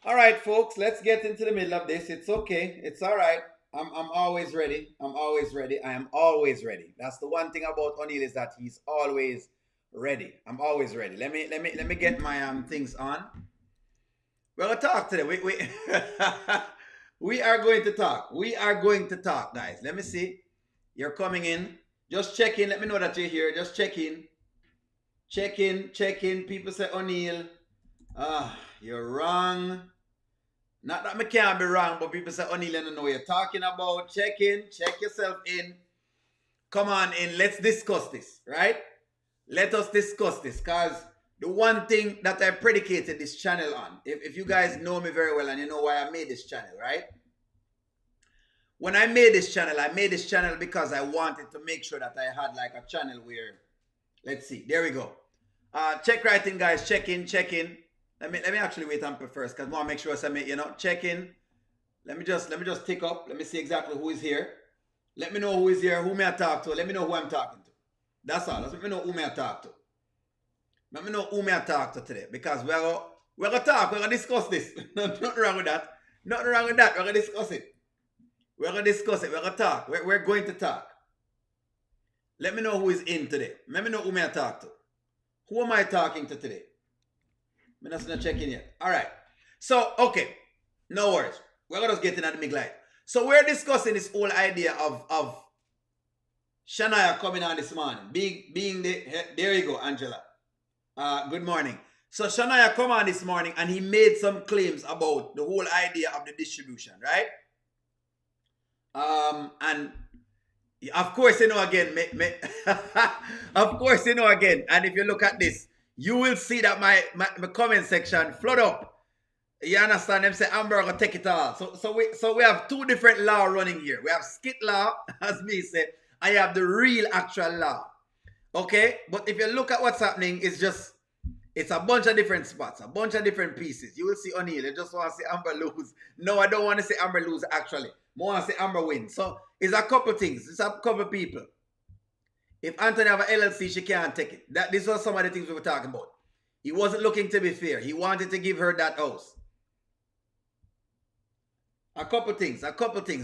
All right, folks, let's get into the middle of this. It's okay. It's all right. I'm always ready. I'm always ready. I am always ready. That's the one thing about O'Neill is that he's always ready. I'm always ready. Let me get my things on. We're gonna talk today. We we are going to talk. We are going to talk, guys. Let me see. You're coming in. Just check in. Let me know that you're here. Just check in. Check in. Check in. People say O'Neill. You're wrong. Not that I can't be wrong, but people say O'Neill, I don't know what you're talking about. Check in. Check yourself in. Come on in. Let's discuss this, right? Let us discuss this, because the one thing that I predicated this channel on, if you guys know me very well and you know why I made this channel, right? When I made this channel because I wanted to make sure that I had like a channel where, let's see, there we go. Check right in, guys. Check in, check in. Let me actually wait on first, because I want to make sure I make, check in. Let me just tick up. Let me see exactly who is here. Let me know who is here, who may I talk to. Let me know who I'm talking to. That's all. Let me know who may I talk to. Let me know who may I talk to today, because we're gonna talk. We're gonna discuss this. Nothing wrong with that. Nothing wrong with that. We're gonna discuss it. We're gonna discuss it. We're gonna talk. We're going to talk. Let me know who is in today. Let me know who may I talk to. Who am I talking to today? I'm not checking yet. All right. So, okay. No worries. We're going to get in at the big light. So, we're discussing this whole idea of Shania coming on this morning. Being the... There you go, Angela. Good morning. So, Shania come on this morning and he made some claims about the whole idea of the distribution, right? And of course, again, of course, again, and if you look at this, you will see that my comment section flood up. You understand? Them say Amber gonna take it all. So we have two different law running here. We have skit law, as me said, and you have the real actual law. Okay? But if you look at what's happening, it's a bunch of different spots, a bunch of different pieces. You will see O'Neill. You just want to see Amber lose. No, I don't want to see Amber lose actually. I want to see Amber win. So it's a couple things. It's a couple people. If Anthony have an LLC, she can't take it. This was some of the things we were talking about. He wasn't looking to be fair. He wanted to give her that house. A couple things.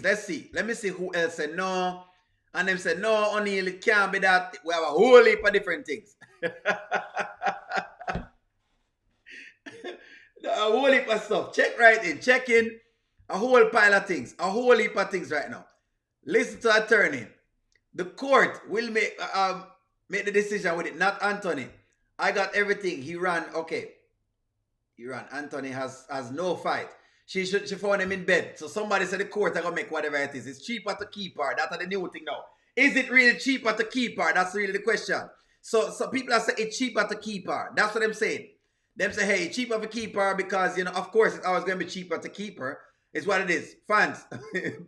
Let's see. Let me see who else said no. And them said, no, O'Neill, it can't be that. We have a whole heap of different things. A whole heap of stuff. Check right in. Check in. A whole pile of things. A whole heap of things right now. Listen to attorney. The court will make the decision with it, not Anthony. I got everything. He ran. Okay. He ran. Anthony has no fight. She found him in bed. So somebody said the court are going to make whatever it is. It's cheaper to keep her. That's the new thing now. Is it really cheaper to keep her? That's really the question. So people are saying it's cheaper to keep her. That's what I'm saying. Them say, hey, cheaper to keep her because, of course, it's always going to be cheaper to keep her. It's what it is. Fans,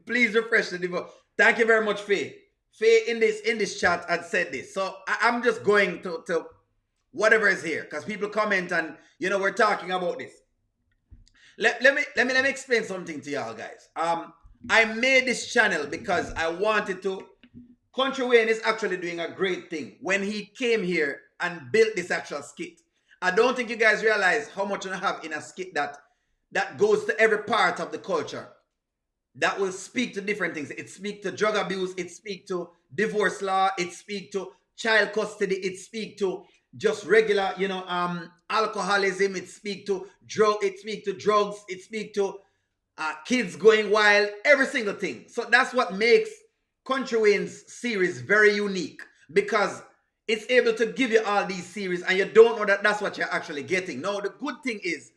please refresh the device. Thank you very much, Faye. Faye in this chat had said this. So I'm just going to whatever is here because people comment and, we're talking about this. Let me explain something to y'all guys. I made this channel because I wanted to. Kountry Wayne is actually doing a great thing when he came here and built this actual skit. I don't think you guys realize how much you have in a skit that goes to every part of the culture. That will speak to different things. It speaks to drug abuse. It speaks to divorce law. It speaks to child custody. It speaks to just regular, alcoholism. It speaks to drugs. It speaks to kids going wild. Every single thing. So that's what makes Kountry Wayne's series very unique, because it's able to give you all these series and you don't know that that's what you're actually getting. No, the good thing is,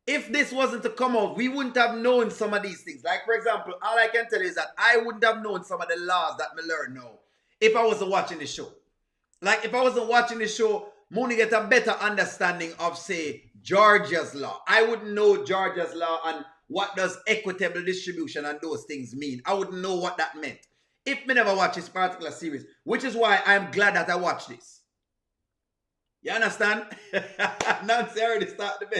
if this wasn't to come out, we wouldn't have known some of these things. Like, for example, all I can tell you is that I wouldn't have known some of the laws that me learn now if I wasn't watching the show. Like, if I wasn't watching the show, Mooney get a better understanding of, say, Georgia's law. I wouldn't know Georgia's law and what does equitable distribution and those things mean. I wouldn't know what that meant if me never watch this particular series, which is why I'm glad that I watched this. You understand? Nancy already started the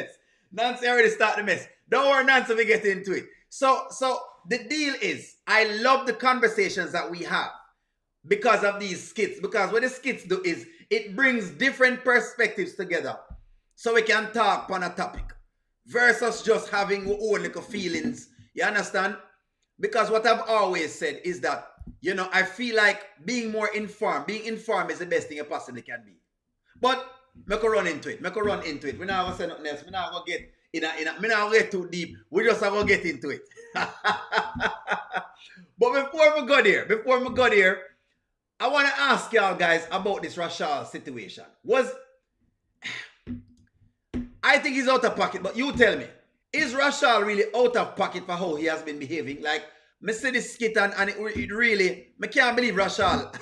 mess. Don't worry, Nancy, we get into it. So the deal is, I love the conversations that we have because of these skits. Because what the skits do is, it brings different perspectives together so we can talk on a topic. versus just having your own little feelings. You understand? Because what I've always said is that, you know, I feel like being informed is the best thing you possibly can be. But make a run into it. We're not gonna say nothing else. We're not gonna get we're not gonna get too deep. We just have to get into it. But before we go there, I want to ask y'all guys about this Rashal situation. I think he's out of pocket, but you tell me, is Rashal really out of pocket for how he has been behaving? Like, me see this skit and it really, I can't believe Rashal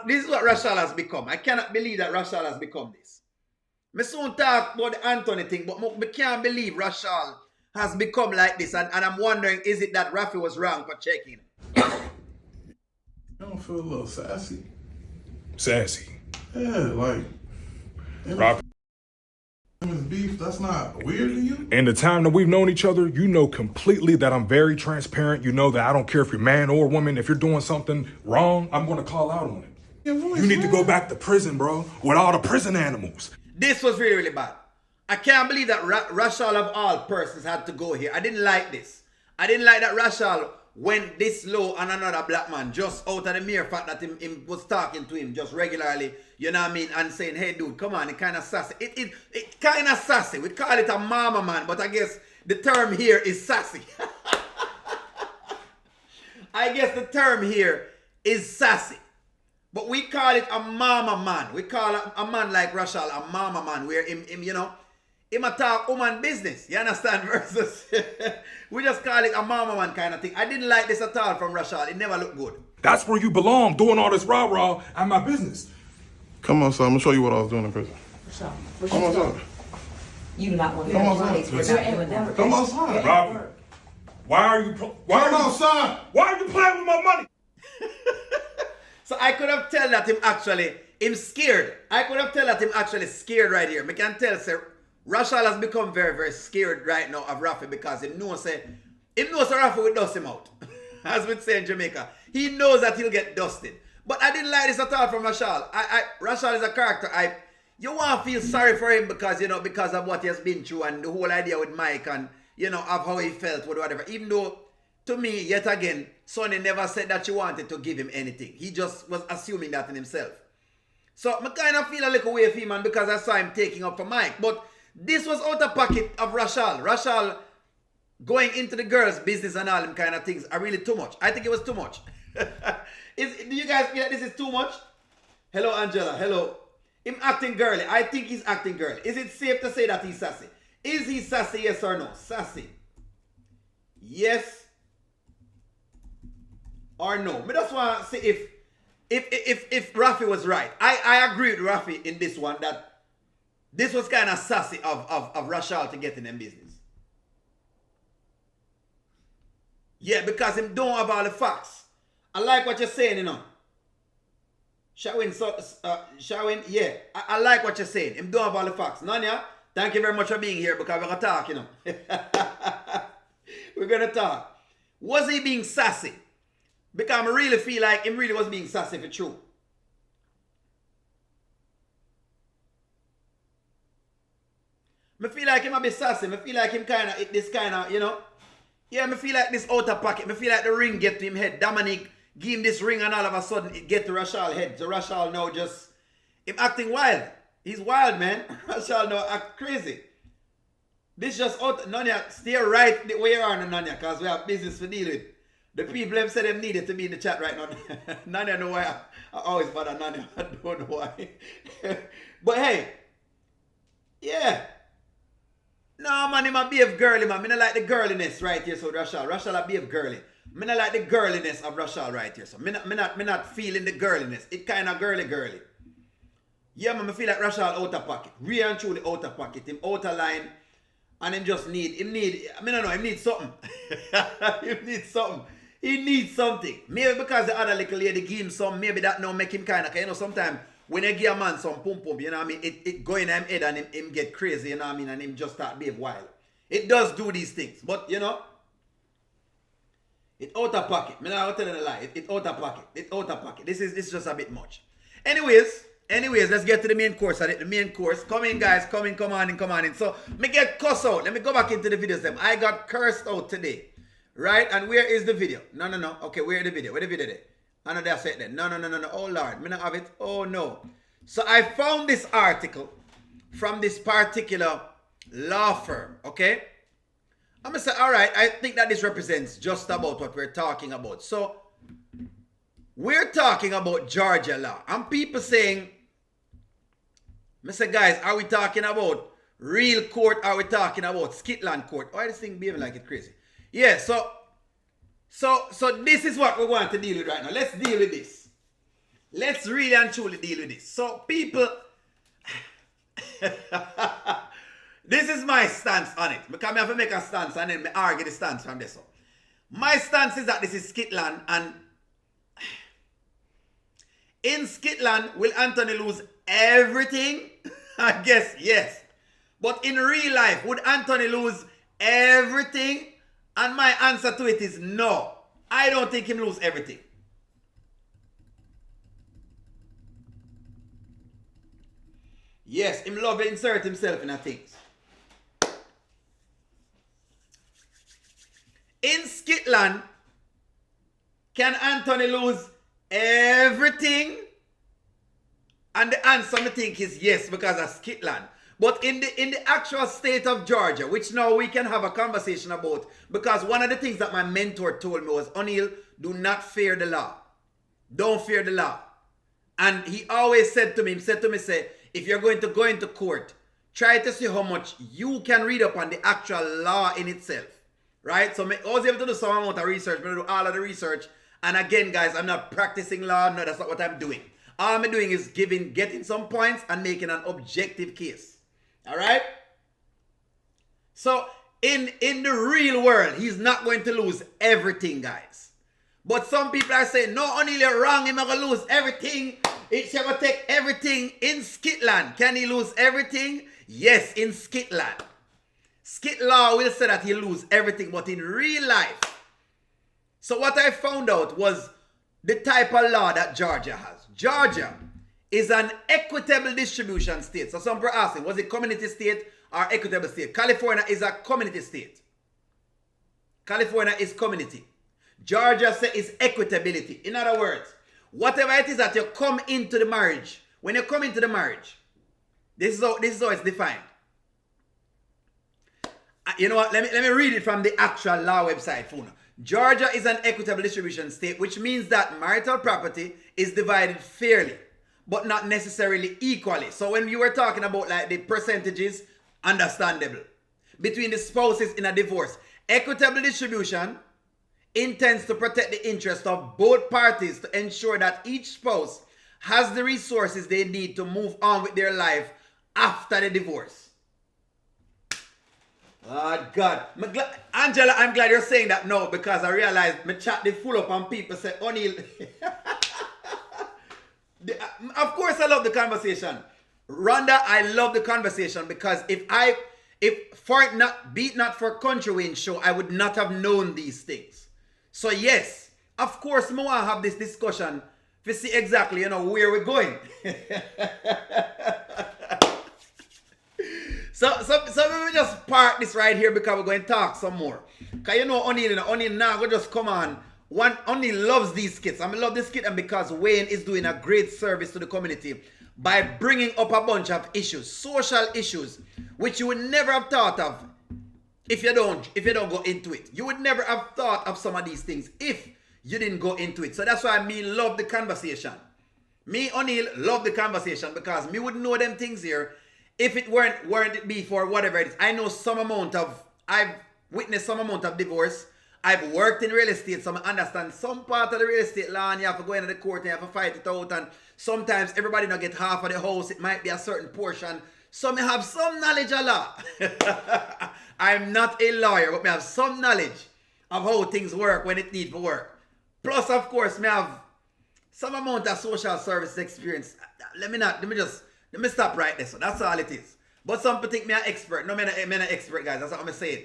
this is what Rashal has become. I cannot believe that Rashal has become this. Me soon talk about the Anthony thing, but I can't believe Rashal has become like this. And I'm wondering, is it that Rafi was wrong for checking? I don't feel a little sassy. Sassy. Yeah, like, Rob. his beef, that's not weird to you? In the time that we've known each other, you know completely that I'm very transparent. You know that I don't care if you're man or woman. If you're doing something wrong, I'm going to call out on it. You need to go back to prison, bro, with all the prison animals. This was really, really bad. I can't believe that Rashal of all persons had to go here. I didn't like this. I didn't like that Rashal went this low on another black man just out of the mere fact that him was talking to him just regularly, you know what I mean, and saying, hey dude, come on, it kind of sassy. It kind of sassy. We call it a mama man, but I guess the term here is sassy. I guess the term here is sassy. But we call it a mama man. We call a man like Rashal a mama man, where him you know, him a talk woman business. You understand? Versus we just call it a mama man kind of thing. I didn't like this at all from Rashal. It never looked good. That's where you belong, doing all this rah-rah at my business. Come on, son. I'm gonna show you what I was doing in prison. Rashal, Come on, son. you do not want to Come on, place. son. We're not doing that. Come on, son. Robert, why are you Come on, son. why are you playing with my money? So I could have tell that him scared. I could have tell that him actually scared right here. I can tell, sir, Rashal has become very, very scared right now of Rafi because he knows Rafi will dust him out. As we say in Jamaica. He knows that he'll get dusted. But I didn't like this at all from Rashal. Rashal is a character. You want to feel sorry for him because, you know, because of what he has been through and the whole idea with Mike and, you know, of how he felt with whatever. Even though, to me, yet again, Sonny never said that she wanted to give him anything. He just was assuming that in himself. So I kind of feel a little way for him, man, because I saw him taking up for Mike. But this was out of pocket of Rashal. Rashal going into the girls' business and all them kind of things are really too much. I think it was too much. Do you guys feel like this is too much? Hello, Angela. Hello. Him acting girly. I think he's acting girly. Is it safe to say that he's sassy? Is he sassy, yes or no? Sassy. Yes or no? I just want to see if Rafi was right. I agree with Rafi in this one that this was kind of sassy of Rashal to get in them business. Yeah, because him don't have all the facts. I like what you're saying, you know. Shawin, yeah. I like what you're saying. Him don't have all the facts. Nanya, thank you very much for being here because we're going to talk, you know. We're going to talk. Was he being sassy? Because I really feel like him really was being sassy for true. I feel like him a bit sassy. I feel like him kind of, you know. Yeah, I feel like this out of pocket. I feel like the ring get to him head. Dominic give him this ring and all of a sudden it get to Rashal head. So Rashal now just, him acting wild. He's wild, man. Rashal now act crazy. This just out, Nanya, stay right the way you are, Nanya, because we have business to deal with. The people have said them needed to be in the chat right now. Nanya know why I always bother Nanya. I don't know why. But hey, yeah. No, man, him a behave girly, man. I don't like the girliness right here, so Rashal. Rashal a behave girly. I don't like the girliness of Rashal right here, so I'm not feeling the girliness. It kind of girly. Yeah, man, I feel like Rashal out of pocket. Real and truly out of pocket. Him out of line. And him just need something. He needs something. Maybe because the other little lady give him some, maybe that now make him kind of, you know, sometimes when you give a man some pum, you know what I mean, it go in him head and him get crazy, you know what I mean, and him just start behave wild. It does do these things, but you know, it out of pocket. I'm not telling a lie. It out of pocket. It out of pocket. This is just a bit much. Anyways, Anyways, let's get to the main course. The main course. Come in, guys. Come in, come on in, come on in. So, me get cussed out. Let me go back into the videos. I got cursed out today. Right? And where is the video? No. Okay, where is the video? Where the video there? I know that's it then. No. Oh, Lord. Me not have it. Oh, no. So, I found this article from this particular law firm. Okay? I'm going to say, all right, I think that this represents just about what we're talking about. So, we're talking about Georgia law. And people saying, Mr. Guys, are we talking about real court? Are we talking about Skitland court? Why this thing behaving like it crazy? Yeah, so this is what we want to deal with right now. Let's deal with this. Let's really and truly deal with this. So people, this is my stance on it. Because I have to make a stance and then I argue the stance from this one. My stance is that this is Skitland, and in Skitland, will Anthony lose everything? I guess yes. But in real life, would Anthony lose everything? And my answer to it is no. I don't think him lose everything. Yes, him love to insert himself in a things. In Skitland, can Anthony lose everything? And the answer I think is yes, because of Skitland. But in the actual state of Georgia, which now we can have a conversation about, because one of the things that my mentor told me was, O'Neal, do not fear the law. Don't fear the law. And he always said to me, say, if you're going to go into court, try to see how much you can read up on the actual law in itself. Right? So I was able to do some amount of research, but I do all of the research. And again, guys, I'm not practicing law. No, that's not what I'm doing. All I'm doing is getting some points and making an objective case. All right? So, in the real world, he's not going to lose everything, guys. But some people are saying, no, O'Neal, you're wrong. He's not going to lose everything. It's going to take everything in Skitland. Can he lose everything? Yes, in Skitland. Skit law will say that he'll lose everything, but in real life. So what I found out was the type of law that Georgia has. Georgia is an equitable distribution state. So some people are asking, was it community state or equitable state? California is a community state. California is community. Georgia is equitability. In other words, whatever it is that you come into the marriage, when you come into the marriage, this is how it's defined. You know what? Let me read it from the actual law website. Georgia is an equitable distribution state, which means that marital property is divided fairly, but not necessarily equally. So when you were talking about like the percentages, understandable. Between the spouses in a divorce, equitable distribution intends to protect the interest of both parties to ensure that each spouse has the resources they need to move on with their life after the divorce. Oh, God. Angela, I'm glad you're saying that now, because I realized my chat did full up and people say, O'Neal. Of course I love the conversation. Rhonda, I love the conversation, because if not for Kountry Wayne show, I would not have known these things. So yes, of course, I want to have this discussion to see exactly, where we're going. So we will just park this right here, because we're going to talk some more. Because O'Neal now will just come on. O'Neal loves these skits. I love this skit, and because Wayne is doing a great service to the community by bringing up a bunch of issues, social issues, which you would never have thought of if you don't go into it. You would never have thought of some of these things if you didn't go into it. So that's why me love the conversation. Me, O'Neal, love the conversation, because me wouldn't know them things here if it weren't it be for whatever it is. I've witnessed some amount of divorce. I've worked in real estate, so I understand some part of the real estate law, and you have to go into the court and you have to fight it out, and sometimes everybody don't get half of the house. It might be a certain portion. So I have some knowledge of law. I'm not a lawyer, but I have some knowledge of how things work when it needs to work. Plus, of course, I have some amount of social service experience. Let me stop right there. So that's all it is. But some people think me an expert. No, I'm not an expert, guys. That's what I'm saying.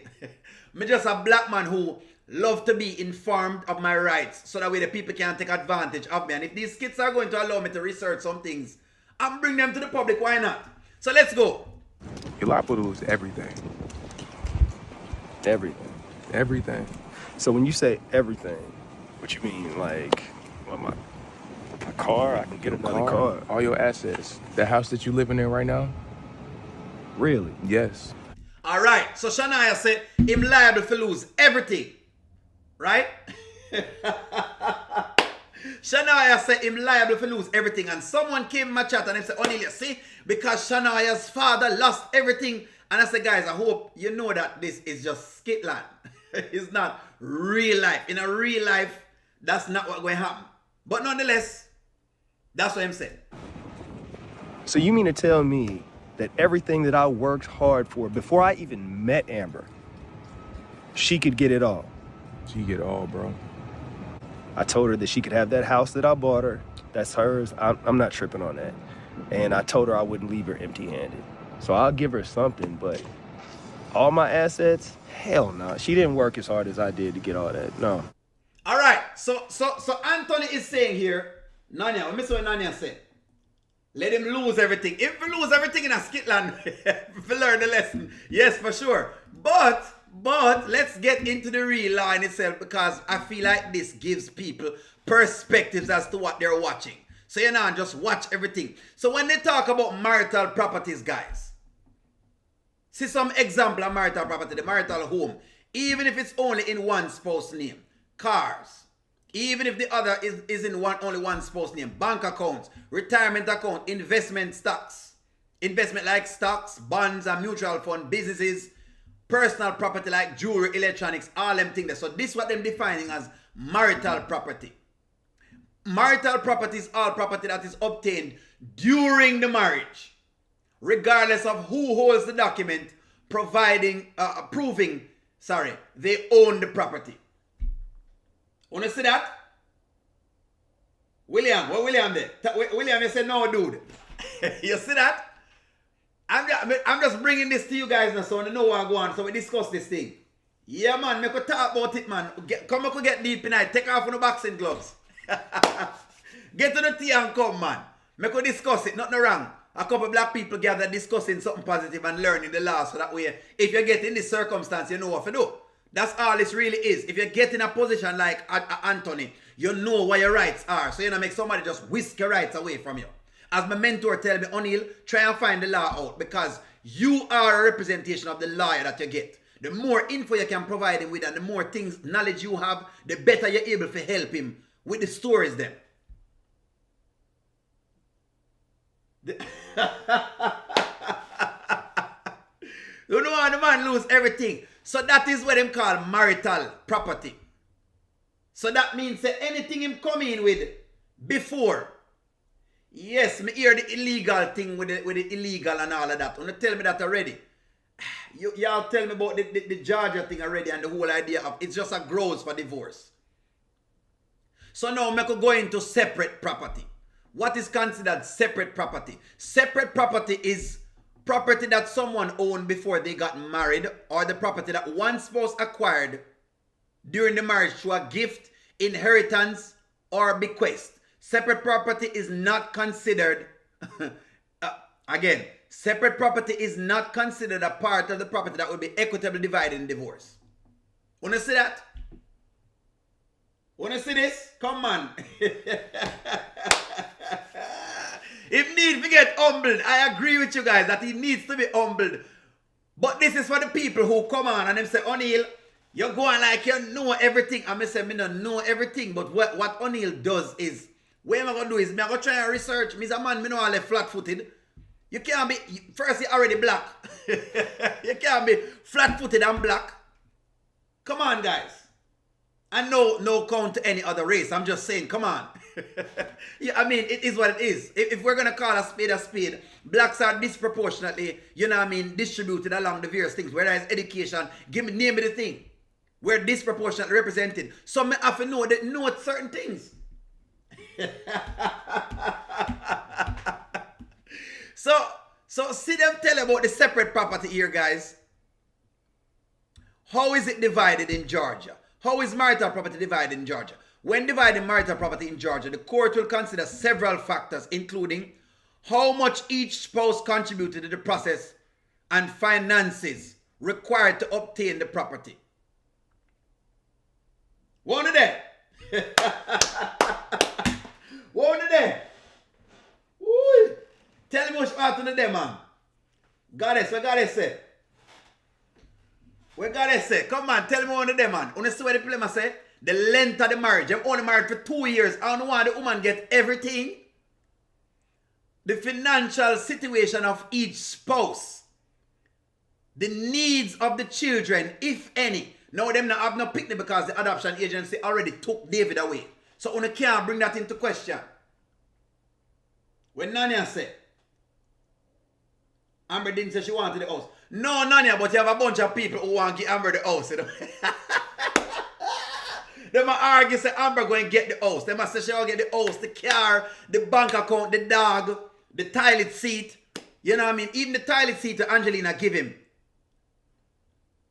I'm just a black man who love to be informed of my rights, so that way the people can take advantage of me. And if these skits are going to allow me to research some things, and bring them to the public. Why not? So let's go. You're liable to lose everything. Everything. Everything. So when you say everything, what you mean? Like, what, my car? I can get another car. All your assets. The house that you living in right now? Really? Yes. All right. So Shania said him liable to lose everything. Right? Shania said him liable to lose everything. And someone came in my chat and they said, O'Neal, you see, because Shania's father lost everything. And I said, guys, I hope you know that this is just skitland. It's not real life. In a real life, that's not what's going to happen. But nonetheless, that's what I'm saying. So you mean to tell me that everything that I worked hard for before I even met Amber, she could get it all? She get it all, bro. I told her that she could have that house that I bought her. That's hers. I'm not tripping on that. And I told her I wouldn't leave her empty-handed. So I'll give her something, but all my assets? Hell no. She didn't work as hard as I did to get all that. No. All right. So Anthony is saying here, Nanya, let me see what Nanya said. Let him lose everything. If we lose everything in a skitland, if we learn the lesson, yes, for sure. But let's get into the real line itself, because I feel like this gives people perspectives as to what they're watching. So you know, just watch everything. So when they talk about marital properties, guys, see some example of marital property, the marital home, even if it's only in one spouse's name, cars, even if the other is in only one spouse's name, bank accounts, retirement account, investment stocks, investment like stocks, bonds and mutual fund, businesses, personal property like jewelry, electronics, all them things. So this is what they're defining as marital property. Marital property is all property that is obtained during the marriage, regardless of who holds the document proving they own the property. Wanna see that? William, what William did? William, you said no, dude. You see that? I'm just bringing this to you guys now, so I know what I go on, so we discuss this thing. Yeah, man, we could talk about it, man. Come and get deep tonight. Take off on the boxing gloves. Get to the tea and come, man. We could discuss it, nothing wrong. A couple black people gather discussing something positive and learning the law, so that way, if you get in this circumstance, you know what to do. That's all this really is. If you get in a position like Anthony, you know what your rights are. So you don't make somebody just whisk your rights away from you. As my mentor tell me, O'Neal, try and find the law out, because you are a representation of the lawyer that you get. The more info you can provide him with and the more things, knowledge you have, the better you're able to help him with the stories then. You know how the man lose everything. So that is what them call marital property. So that means that anything him come in with before. Yes, me hear the illegal thing with the illegal and all of that. You tell me that already. Y'all tell me about the Georgia thing already and the whole idea of it's just a grows for divorce. So now I could go into separate property. What is considered separate property? Separate property is property that someone owned before they got married, or the property that one spouse acquired during the marriage through a gift, inheritance, or bequest. Separate property is not considered, again, separate property is not considered a part of the property that would be equitably divided in divorce. Wanna see that? Wanna see this? Come on. If need to get humbled, I agree with you guys that he needs to be humbled. But this is for the people who come on and them say, O'Neal, you're going like you know everything. I'm going to say, I don't know everything. But what O'Neal does is, what I'm going to do is, I'm going to try and research. I'm a man, I know all flat-footed. You can't be, first you're already black. You can't be flat-footed and black. Come on, guys. And no count to any other race. I'm just saying, come on. Yeah, I mean, it is what it is. If we're going to call a spade, blacks are disproportionately, you know what I mean, distributed along the various things. Whether it's education, name me the thing. We're disproportionately represented. Some may have to know certain things. So see them tell about the separate property here, guys. How is it divided in Georgia? How is marital property divided in Georgia? When dividing marital property in Georgia, the court will consider several factors, including how much each spouse contributed to the process and finances required to obtain the property. One of them. One of them. Woo. Tell me what's happening to them, man. Goddess, what goddess say? What goddess say? Come on, tell me one of them, man. You see what the problem say? The length of the marriage. I'm only married for 2 years. I don't want the woman get everything. The financial situation of each spouse. The needs of the children, if any. Now them not have no picnic because the adoption agency already took David away. So you can't bring that into question. When Nanya said, Amber didn't say she wanted the house. No, Nanya, but you have a bunch of people who want to give Amber the house. You know? They might argue, say Amber going to get the house. They must say she will get the house, the car, the bank account, the dog, the toilet seat. You know what I mean? Even the toilet seat to Angelina give him.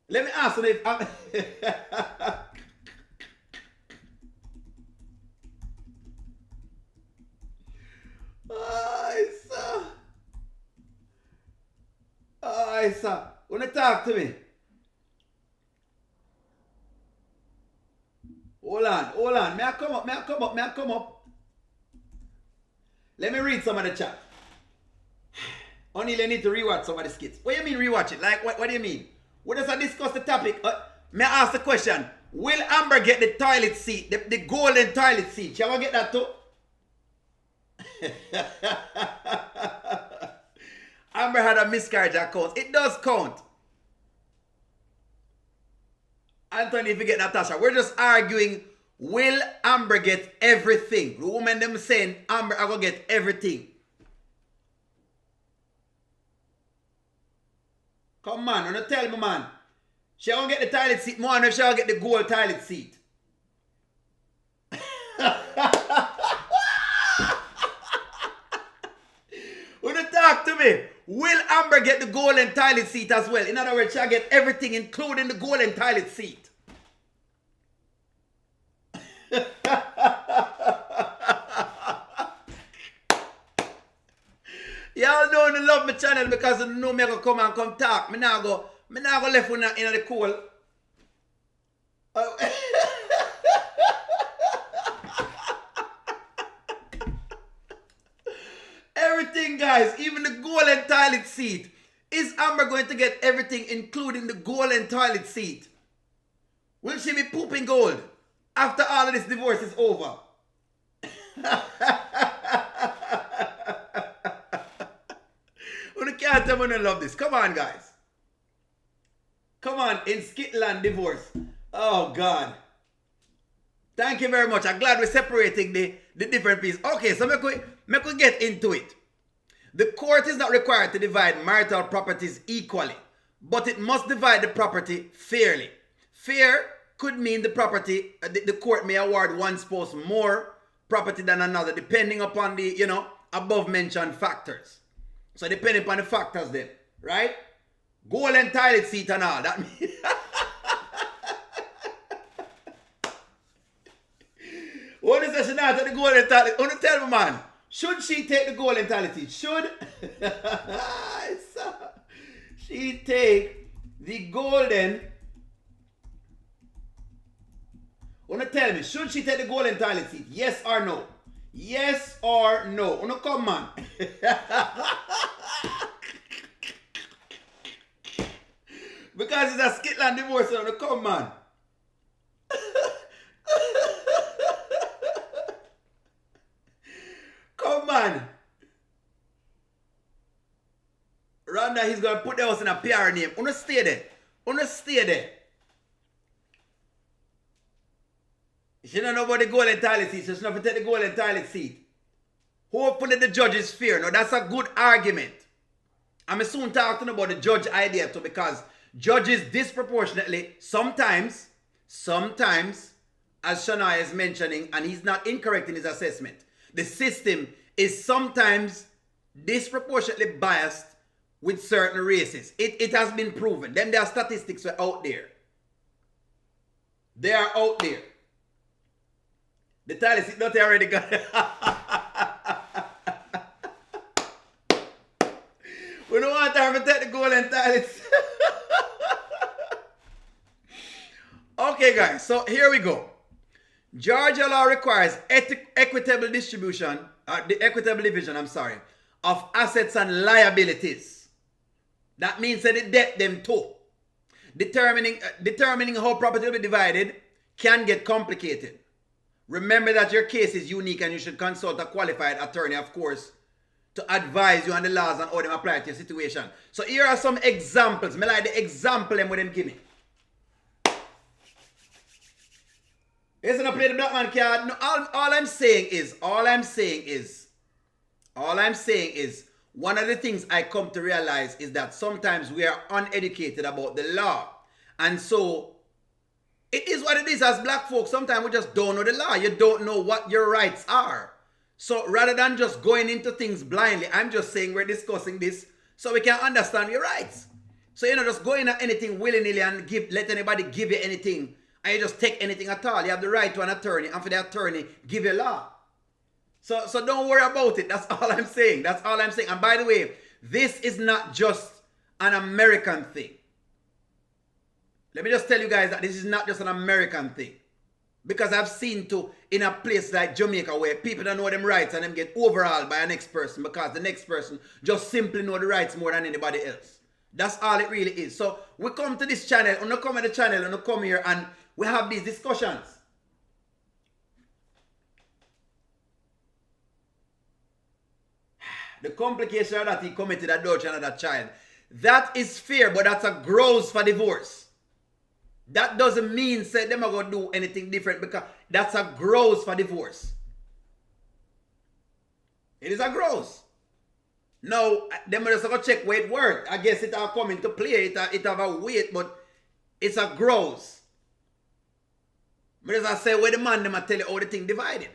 Let me ask you if Isa. Wanna talk to me? Hold on. May I come up? Let me read some of the chat. Only they need to rewatch some of the skits. What do you mean rewatch it? Like, what do you mean? What does I discuss the topic? May I ask the question? Will Amber get the toilet seat, the golden toilet seat? Shall I get that too? Amber had a miscarriage that counts. It does count. Anthony, if you get Natasha, we're just arguing, will Amber get everything? The woman them saying, Amber, I gonna get everything. Come on, don't tell me, man. She gonna get the toilet seat more than she gonna get the gold toilet seat. Wanna talk to me? Will Amber get the golden toilet seat as well? In other words, she'll get everything, including the golden toilet seat. Y'all don't love my channel because you know me gonna come and come talk. Me now go left in the cold. Everything, guys, even the golden toilet seat. Is Amber going to get everything, including the golden toilet seat? Will she be pooping gold after all of this divorce is over? You can't tell me I love this. Come on, guys. Come on, in Skitland divorce. Oh, God. Thank you very much. I'm glad we're separating the different pieces. Okay, so make we get into it. The court is not required to divide marital properties equally, but it must divide the property fairly. Fair could mean the court may award one spouse more property than another, depending upon the, above mentioned factors. So depending upon the factors then, right? Golden toilet seat and all. That means what is she not at the golden toilet? Want to tell me, man? Should she take the golden toilet seat? Should she take the golden? Want to tell me? Should she take the golden toilet seat? Yes or no? Yes or no? Want to come, man? Because it's a Skitland divorce, want to come, man. Come on. Rhonda, he's going to put the house in a PR name. Wanna stay there. She don't know about the golden toilet seat, so she don't have to take the golden toilet seat. Hopefully the judge is fair. Now that's a good argument. I'm soon talking about the judge idea too, because judges disproportionately, sometimes, as Shania is mentioning, and he's not incorrect in his assessment, the system is sometimes disproportionately biased with certain races. It has been proven. Then there are statistics out there. They are out there. The toilet seat not already got have to take the golden tiles. Okay, guys, so here we go. Georgia law requires equitable distribution, the equitable division, of assets and liabilities. That means that the debt them too. Determining how property will be divided can get complicated. Remember that your case is unique and you should consult a qualified attorney, of course, to advise you on the laws and how them apply to your situation. So here are some examples. I like the example them with them give me. Isn't a play the black man card? No, all I'm saying is, one of the things I come to realize is that sometimes we are uneducated about the law. And so, it is what it is as black folks. Sometimes we just don't know the law. You don't know what your rights are. So, rather than just going into things blindly, I'm just saying we're discussing this so we can understand your rights. So, just going at anything willy-nilly and let anybody give you anything. And you just take anything at all. You have the right to an attorney, and for the attorney, give you law. So don't worry about it. That's all I'm saying. And by the way, this is not just an American thing. Let me just tell you guys that this is not just an American thing. Because I've seen in a place like Jamaica where people don't know them rights and them get overhauled by a next person because the next person just simply know the rights more than anybody else. That's all it really is. So we come to this channel, and we come to the channel, and we come here and we have these discussions. The complication of that he committed adultery on another child. That is fair, but that's a gross for divorce. That doesn't mean say them are going to do anything different because that's a gross for divorce. It is a gross. Now, them are just going to check where it worked. I guess it all come into play. It have a weight, but it's a gross. But as I say, where the man, them tell you how the thing divided.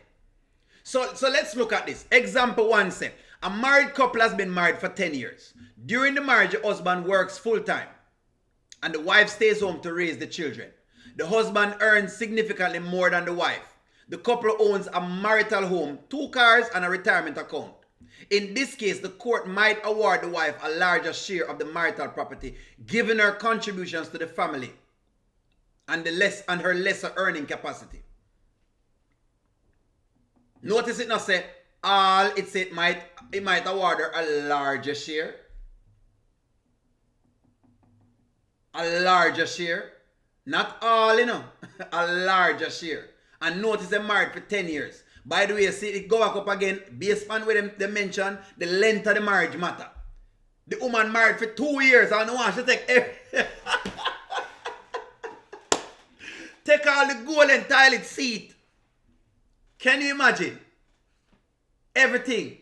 So let's look at this. Example 1 say, a married couple has been married for 10 years. During the marriage, the husband works full-time and the wife stays home to raise the children. The husband earns significantly more than the wife. The couple owns a marital home, 2 cars, and a retirement account. In this case, the court might award the wife a larger share of the marital property, given her contributions to the family and her lesser earning capacity. Notice it not say all, it say it might award her a larger share. A larger share. Not all, a larger share. And notice they're married for 10 years. By the way, see it go back up again, based on where they mention the length of the marriage matter. The woman married for 2 years and want to take take all the golden toilet seat. Can you imagine? Everything.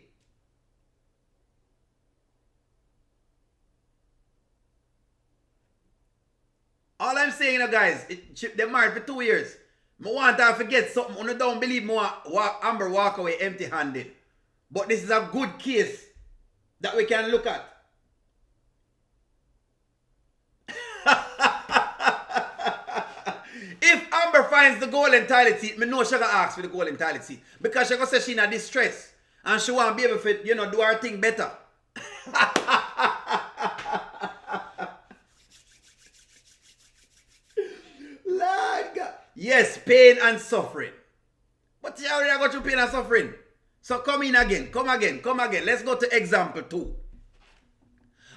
All I'm saying, guys, they're married for 2 years. I want to forget something. I don't believe Amber walk away empty-handed. But this is a good case that we can look at. If Amber finds the golden toilet seat, I know she gonna ask for the golden toilet seat. Because she gonna say she's in a distress. And she want to be able to, do her thing better. Lord God. Yes, pain and suffering. But you already got your pain and suffering. So come in again. Come again. Let's go to example 2.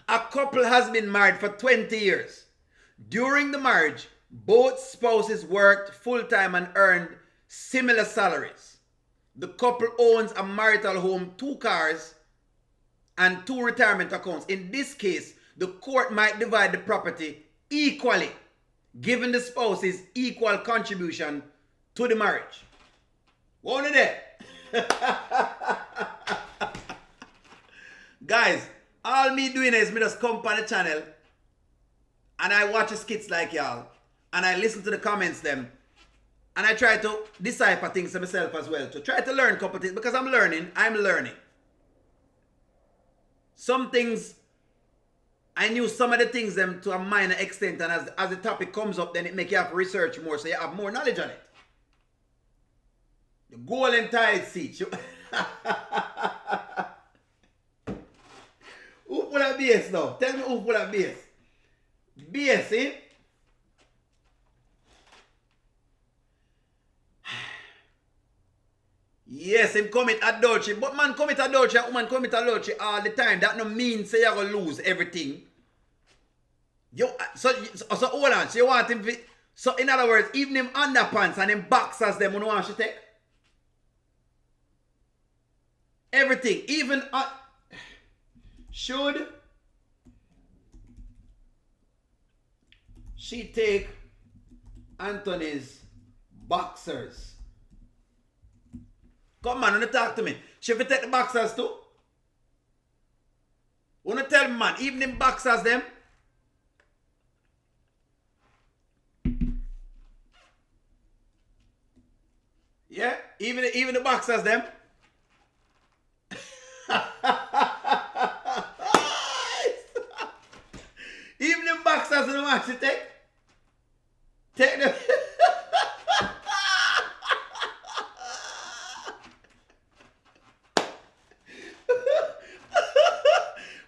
A couple has been married for 20 years. During the marriage, both spouses worked full-time and earned similar salaries. The couple owns a marital home, 2 cars, and 2 retirement accounts. In this case, the court might divide the property equally, giving the spouses equal contribution to the marriage. What is that? Guys, all me doing is me just come on the channel and I watch the skits like y'all and I listen to the comments them and I try to decipher things for myself as well. To try to learn a couple things because I'm learning. Some things, I knew some of the things them to a minor extent, and as the topic comes up, then it make you have to research more, so you have more knowledge on it. The golden tide seat. Who full of BS now? Tell me who full of BS. BS, eh? Yes, him commit adultery. But man commit adultery, woman commit adultery all the time. That no mean say you're gonna lose everything. So hold on. So you want him to, so in other words, even him underpants and him boxers them, you know what she take? Everything. Even should she take Anthony's boxers? Come on, wanna talk to me. She will take the boxers too? Wanna tell me, man, even them boxers them? Yeah? Even the boxers them? Even them boxers you don't want to take? Take them.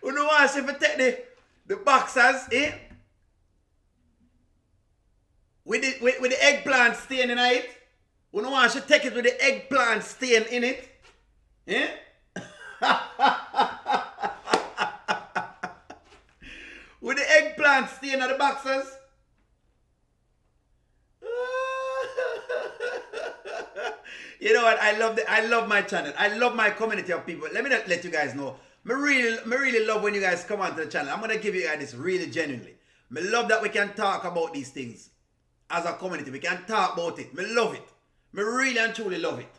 You know what? If you take the boxers, eh? With the eggplant stain in it. You know what? She take it with the eggplant stain in it. Eh? With the eggplant stain on the boxers. You know what? I love my channel. I love my community of people. Let me let you guys know. Me really love when you guys come onto the channel. I'm gonna give you guys this really genuinely. Me love that we can talk about these things as a community. We can talk about it. Me love it. Me really and truly love it.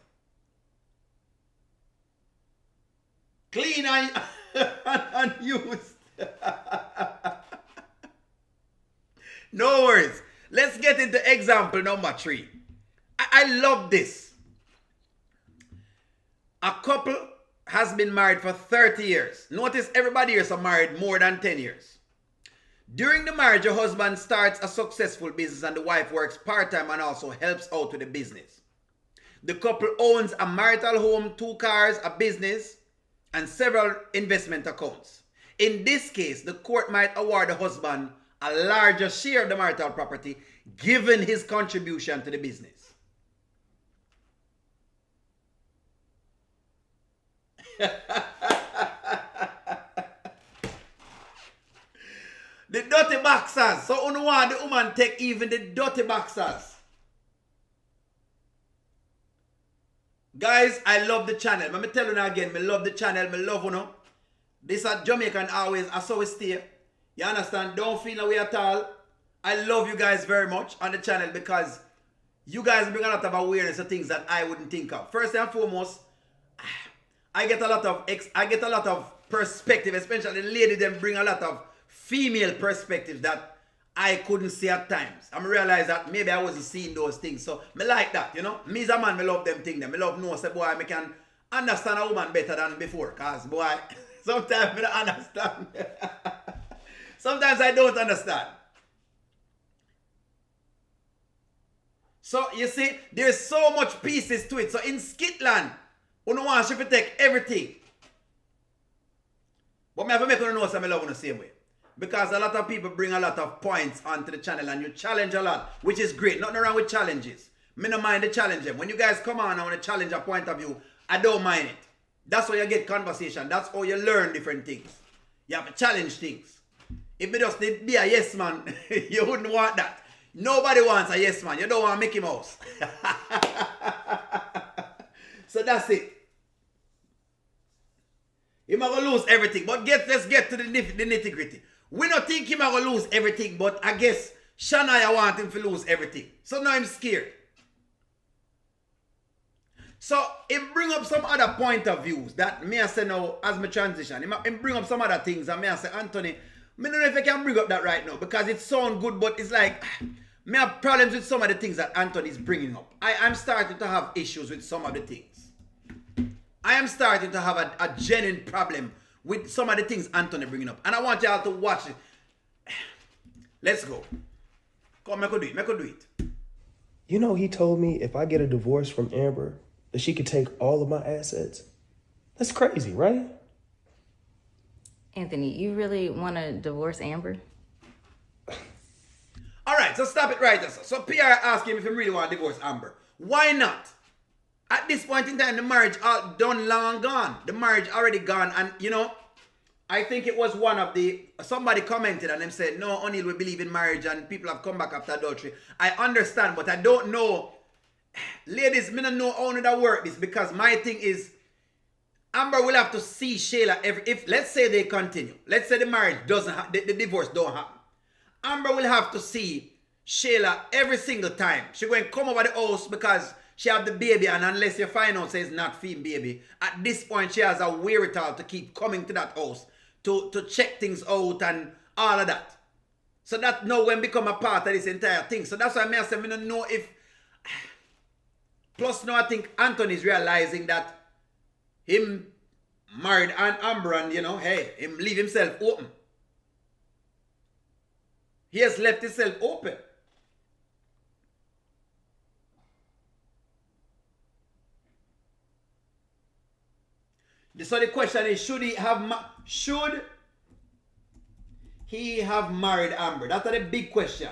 Clean and unused. No worries. Let's get into example number 3. I love this. A couple has been married for 30 years. Notice everybody here is married more than 10 years. During the marriage, the husband starts a successful business and the wife works part-time and also helps out with the business. The couple owns a marital home, 2 cars, a business, and several investment accounts. In this case, the court might award the husband a larger share of the marital property given his contribution to the business. The dirty boxers. So you want the woman take even the dirty boxers. Guys, I love the channel. Let me tell you now again, I love the channel, I love you know. This at Jamaican always, I saw it stay. You understand? Don't feel no way at all. I love you guys very much on the channel because you guys bring a lot of awareness of things that I wouldn't think of. First and foremost, I get a lot of perspective, especially the lady them bring a lot of female perspectives that I couldn't see at times. I realize that maybe I wasn't seeing those things. So me like that, you know. Me as a man, me love them things. Me love know say boy, I can understand a woman better than before. Cause boy, sometimes I don't understand. Sometimes I don't understand. So you see, there's so much pieces to it. So in Scotland, you don't want to take everything. But I have to make you know that I love you the same way. Because a lot of people bring a lot of points onto the channel and you challenge a lot, which is great. Nothing wrong with challenges. Me don't mind the challenge. When you guys come on and want to challenge a point of view, I don't mind it. That's how you get conversation. That's how you learn different things. You have to challenge things. If it just did be a yes man, you wouldn't want that. Nobody wants a yes man. You don't want Mickey Mouse. So that's it. He might gonna lose everything. But let's get to the nitty gritty. We don't think he might gonna lose everything, but I guess Shania want him to lose everything. So now I'm scared. So he bring up some other point of views that me I say now as my transition. He bring up some other things and me I say, Anthony, I don't know if I can bring up that right now because it sounds good, but it's like me have problems with some of the things that Anthony is bringing up. I'm starting to have issues with some of the things. I am starting to have a genuine problem with some of the things Anthony bringing up. And I want y'all to watch it. Let's go. Come, I could do it. You know, he told me if I get a divorce from Amber, that she could take all of my assets. That's crazy, right? Anthony, you really want to divorce Amber? All right, so stop it right there. So PR asked him if he really want to divorce Amber. Why not? At this point in time, the marriage all done long and gone. The marriage already gone. And, you know, I think it was somebody commented and them said, no, O'Neal will believe in marriage and people have come back after adultery. I understand, but I don't know. Ladies, me don't know how that work this, because my thing is, Amber will have to see Shayla if let's say they continue. Let's say the marriage doesn't happen, the divorce don't happen. Amber will have to see Shayla every single time. She going to come over the house because she have the baby, and unless you find out say it's not female baby, at this point she has a wherewithal to keep coming to that house to check things out and all of that. So that now when become a part of this entire thing. So that's why I say I don't know if. Plus now I think Anthony's realizing that him married Amber and, you know, hey, him leave himself open. He has left himself open. So the question is, should he have married Amber? That's the big question.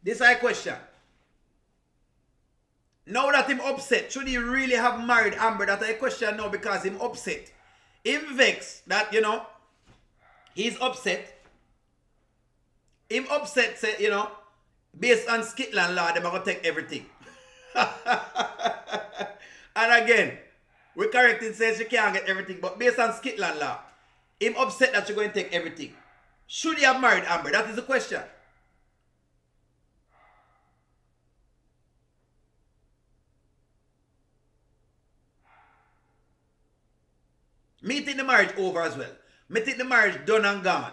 This is a question. Now that him upset, should he really have married Amber? That's a question now, because him upset. Him vexed that, you know, he's upset. Him upset, say, you know, based on Scotland law, they're going to take everything. And again, we corrected says she can't get everything, but based on Scotland law, him upset that you're going to take everything. Should he have married Amber? That is the question. Me think the marriage over as well. Me think the marriage done and gone.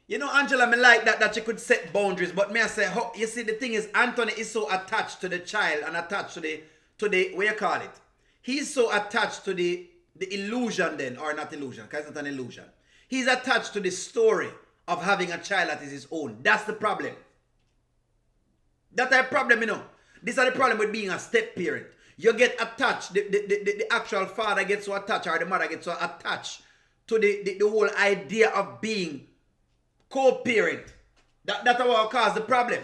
You know, Angela, me like that she could set boundaries, but me I say, you see, the thing is, Anthony is so attached to the child and attached to the what you call it? He's so attached to the illusion then, or not illusion, because it's not an illusion. He's attached to the story of having a child that is his own. That's the problem. That's a problem, you know. This is the problem with being a step parent. You get attached, the actual father gets so attached, or the mother gets so attached to the whole idea of being co-parent. That's what cause the problem.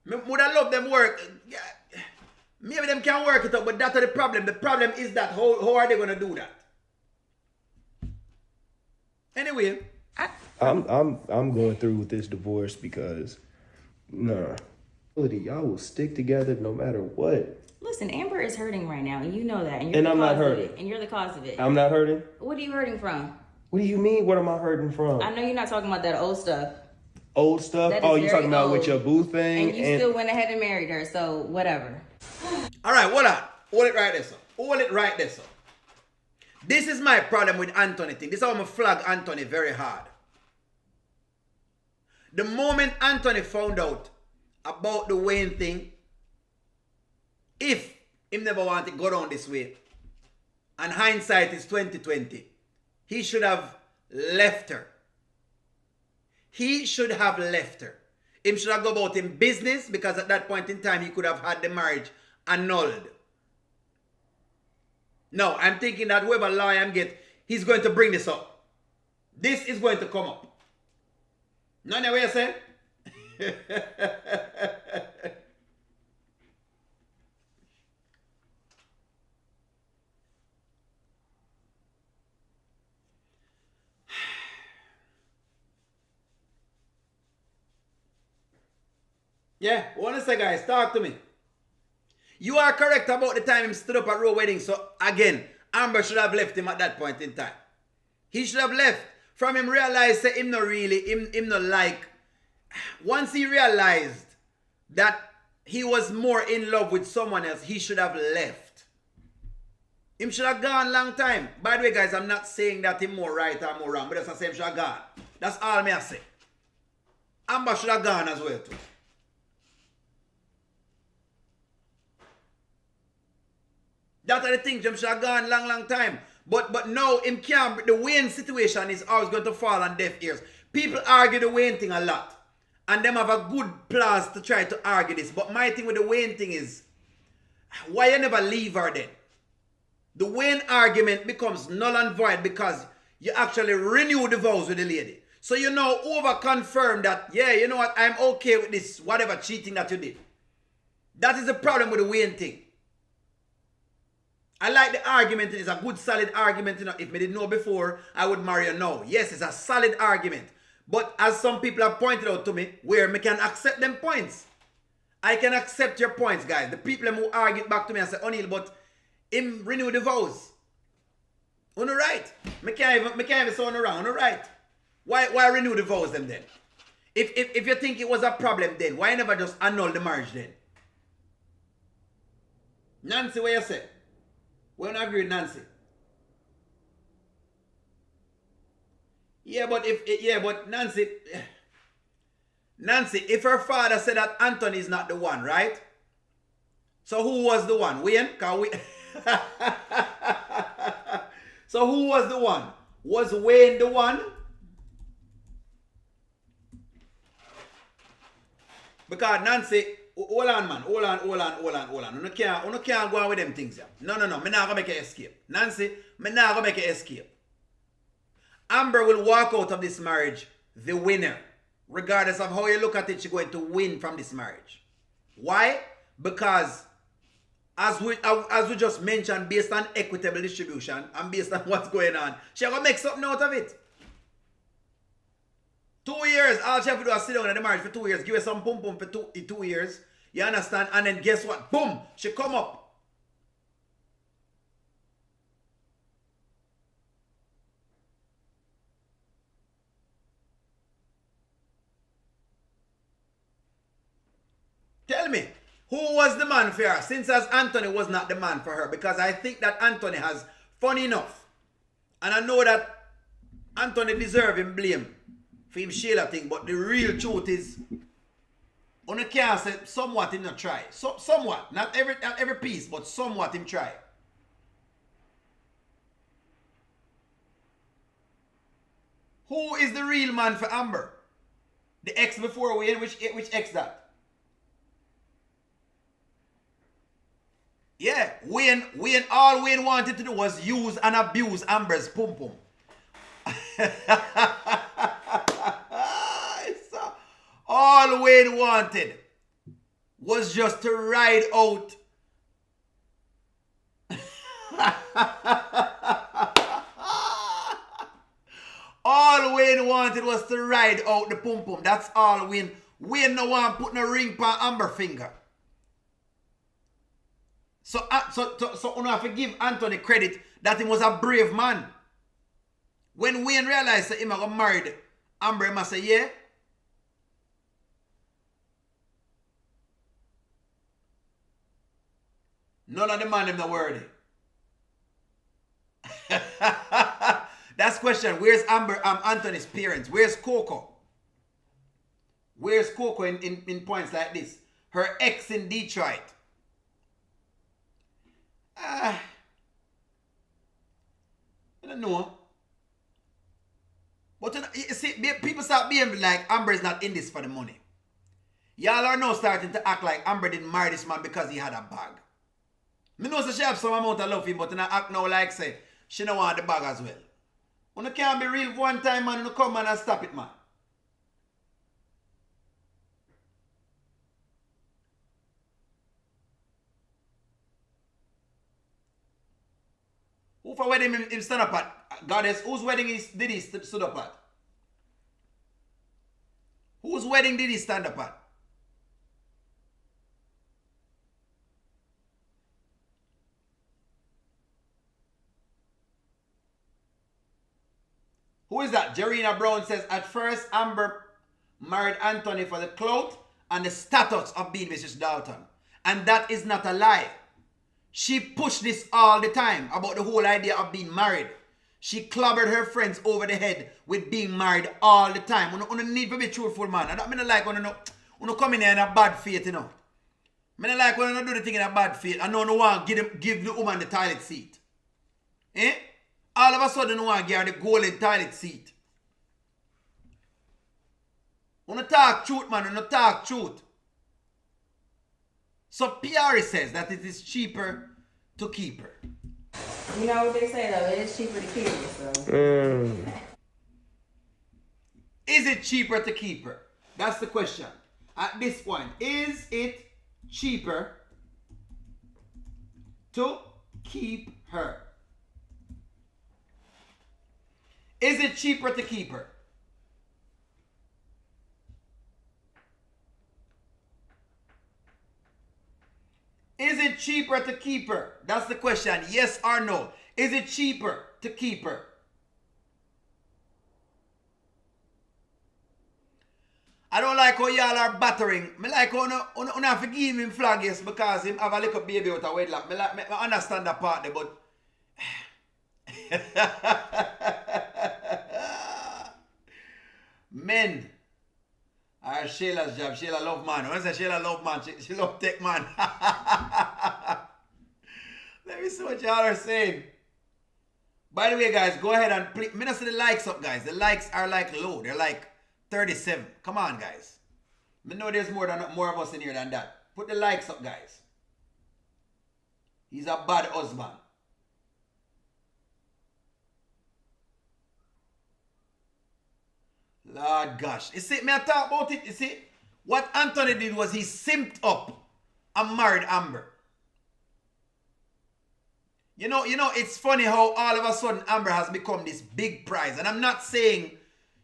Would I love them work? Maybe them can work it out, but that's the problem. The problem is that how are they gonna do that? Anyway. I'm going through with this divorce because y'all will stick together no matter what. Listen, Amber is hurting right now, and you know that. And I'm not hurting. And you're the cause of it. I'm not hurting? What are you hurting from? What do you mean? What am I hurting from? I know you're not talking about that old stuff. Old stuff? Oh, you talking about with your boo thing? And you still went ahead and married her, so whatever. All right, hold on. Hold it right there, sir. Hold it right there, sir. This is my problem with Anthony thing. This is how I'm going to flag Anthony very hard. The moment Anthony found out about the Wayne thing, if him never wanted to go down this way, and hindsight is 2020, he should have left her. He should have left her. Him should have gone about in business, because at that point in time he could have had the marriage annulled. No, I'm thinking that whoever lawyer I'm get, he's going to bring this up. This is going to come up. None of what you say? Yeah, what I say, guys, talk to me. You are correct about the time him stood up at Roe wedding. So again, Amber should have left him at that point in time. He should have left. From him realize that him not really, him not like. Once he realized that he was more in love with someone else, he should have left. Him should have gone long time. By the way, guys, I'm not saying that him more right or more wrong, but that's not saying him should have gone. That's all me I say. Amber should have gone as well too. That's the thing, Jim should have gone long time. But now him can't. The Wayne situation is always going to fall on deaf ears. People argue the Wayne thing a lot. And them have a good plans to try to argue this. But my thing with the Wayne thing is, why you never leave her then? The Wayne argument becomes null and void because you actually renew the vows with the lady. So you now over-confirm that, yeah, you know what, I'm okay with this, whatever cheating that you did. That is the problem with the Wayne thing. I like the argument. It's a good, solid argument. You know, if me didn't know before, I would marry her now. Yes, it's a solid argument. But as some people have pointed out to me, where me can accept them points. I can accept your points, guys. The people who argue back to me and say, O'Neal, but him renew the vows. On the right. Me can't even say on the wrong. On the right. Why renew the vows them then? If you think it was a problem then, why never just annul the marriage then? Nancy, what you say? We don't agree with Nancy. Yeah, but Nancy, if her father said that Anthony is not the one, right? So who was the one? Wayne? So who was the one? Was Wayne the one? Because Nancy, hold on, man. Hold on. You can't go on with them things. Yeah. No. Me not gonna make an escape. Nancy, me not gonna make an escape. Amber will walk out of this marriage the winner. Regardless of how you look at it, she's going to win from this marriage. Why? Because as we just mentioned, based on equitable distribution and based on what's going on, she's gonna make something out of it. 2 years, all she have to do is sit down in the marriage for 2 years, give her some pum for 2 years. You understand? And then guess what? Boom! She come up. Tell me, who was the man for her? Since as Anthony was not the man for her. Because I think that Anthony has, funny enough, and I know that Anthony deserves him blame for him Shayla thing, but the real truth is, on the can't say somewhat him not try. Somewhat, not every piece, but somewhat him try. Who is the real man for Amber? The ex before Wayne, which ex that? Yeah, Wayne, all Wayne wanted to do was use and abuse Amber's pum pum. All Wayne wanted was just to ride out. All Wayne wanted was to ride out the pum pum. That's all Wayne. Wayne no one put no ring on Amber finger. So you have to give Anthony credit that he was a brave man. When Wayne realized that he was married, Amber he must say, yeah. None of the man them not worthy. That's question. Where's Anthony's parents? Where's Coco? Where's Coco in points like this? Her ex in Detroit. I don't know. But you see, people start being like Amber is not in this for the money. Y'all are now starting to act like Amber didn't marry this man because he had a bag. Me know she have some amount of love for him, but I act now like say she don't want the bag as well. You can't be real one time, man. You come man and stop it, man. Who for wedding him stand up at? Goddess, whose wedding did he stood up at? Whose wedding did he stand up at? Who is that? Jarena Brown says, at first Amber married Anthony for the clout and the status of being Mrs. Dalton. And that is not a lie. She pushed this all the time about the whole idea of being married. She clobbered her friends over the head with being married all the time. You don't need to be truthful, man. I don't like when you come in here in a bad faith, you know. I don't like when you do the thing in a bad faith. I know no one give the woman the toilet seat. Eh? All of a sudden, no one give her the golden toilet seat. Wanna talk truth, man. Wanna talk truth. So PR says that it is cheaper to keep her. You know what they say though, it is cheaper to keep it, so. Is it cheaper to keep her? That's the question. At this point, is it cheaper to keep her? Is it cheaper to keep her? Is it cheaper to keep her? That's the question. Yes or no? Is it cheaper to keep her? I don't like how y'all are battering. I like how you have to give him flag, yes, because him have a little baby out of wedlock. I understand that part there, but... Men are Shayla's job. Shayla love man. When I say Shayla love man, she love take man. Let me see what y'all are saying. By the way, guys, go ahead and please. Me not see the likes up, guys. The likes are like low. They're like 37. Come on, guys. I know there's more of us in here than that. Put the likes up, guys. He's a bad husband. Lord gosh. You see, me I talk about it. You see, what Anthony did was he simped up and married Amber. You know, it's funny how all of a sudden Amber has become this big prize. And I'm not saying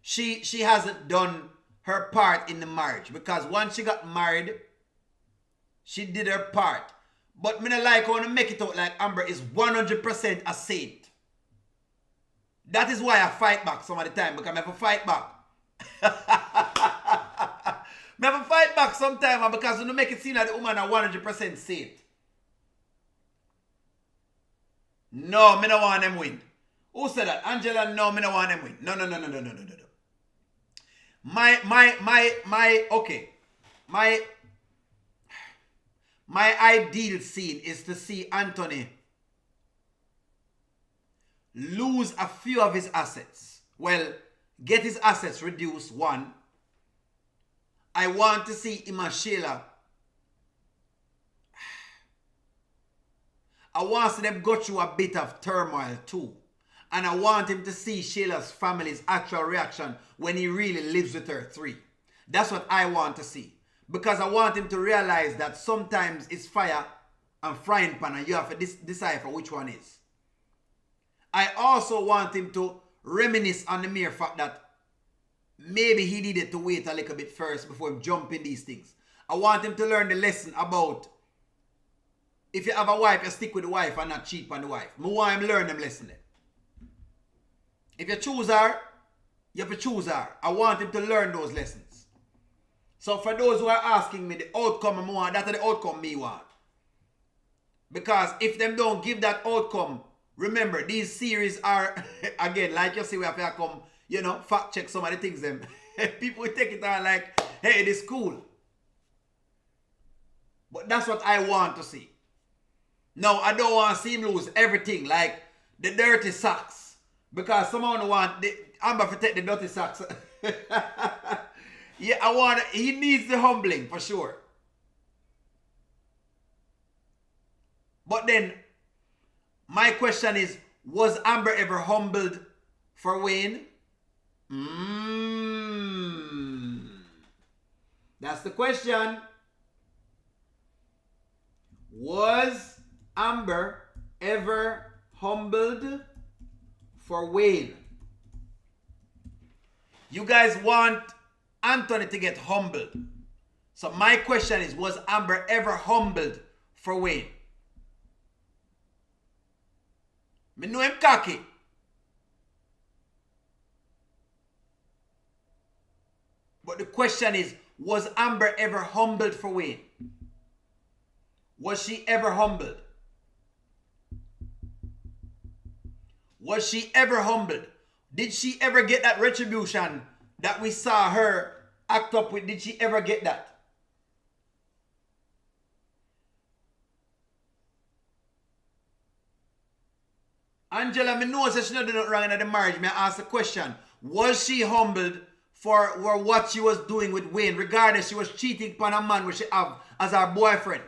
she hasn't done her part in the marriage. Because once she got married, she did her part. But me not like how to make it out like Amber is 100% a saint. That is why I fight back some of the time. Because I have to fight back. I have to fight back sometime because you make it seem like the woman are 100% saint. No, me no want them win. Who said that? Angela, no, me no want them win. No. My ideal scene is to see Anthony lose a few of his assets. Well, get his assets reduced, one. I want to see him and Shayla. I want to see them go through a bit of turmoil too. And I want him to see Shayla's family's actual reaction when he really lives with her 3. That's what I want to see. Because I want him to realize that sometimes it's fire and frying pan and you have to decipher which one is. I also want him to reminisce on the mere fact that maybe he needed to wait a little bit first before him jumping these things. I want him to learn the lesson about if you have a wife, you stick with the wife and not cheat on the wife. I want him to learn them lesson. If you choose her, you have to choose her. I want him to learn those lessons. So for those who are asking me the outcome I want, that's the outcome me want. Because if them don't give that outcome, remember, these series are, again, like you see, we have to come, fact check some of the things them. People will take it on like, hey, it is cool. But that's what I want to see. No, I don't want to see him lose everything, like the dirty socks. Because someone want Amber to take the dirty socks. Yeah, he needs the humbling for sure. But then, my question is, was Amber ever humbled for Wayne? That's the question. Was Amber ever humbled for Wayne? You guys want Anthony to get humbled. So my question is, was Amber ever humbled for Wayne? Me know him cocky. But the question is, was Amber ever humbled for Wayne? Was she ever humbled? Was she ever humbled? Did she ever get that retribution that we saw her act up with? Did she ever get that? Angela, me know that she not did nothing wrong in the marriage. Me ask the question, was she humbled for what she was doing with Wayne. Regardless, she was cheating upon a man which she have as her boyfriend.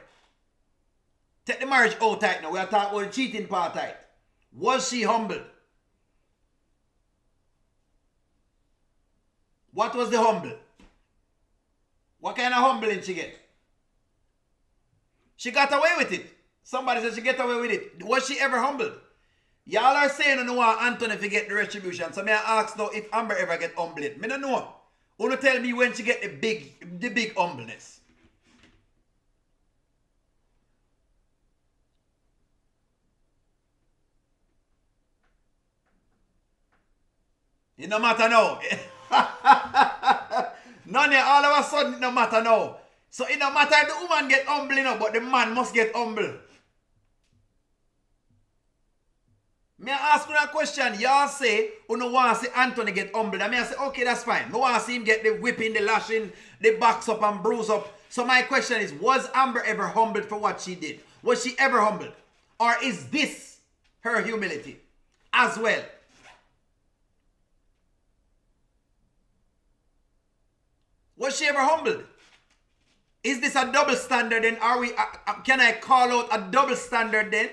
Take the marriage out tight now. We are talking about the cheating part tight. Was she humbled? What was the humble? What kind of humbling she get? She got away with it. Somebody said she get away with it. Was she ever humbled? Y'all are saying you don't want Anthony to get the retribution. So may I ask now if Amber ever get humbled? Me don't know. Who tell me when she get the big humbleness? It no matter now. None of all of a sudden it no matter now. So it no matter if the woman get humble enough, but the man must get humble. May I ask you a question? Y'all say you no want to see Anthony get humbled. I mean I say, okay, that's fine. I want to see him get the whipping, the lashing, the box up and bruise up. So my question is, was Amber ever humbled for what she did? Was she ever humbled? Or is this her humility as well? Was she ever humbled? Is this a double standard then? Can I call out a double standard then?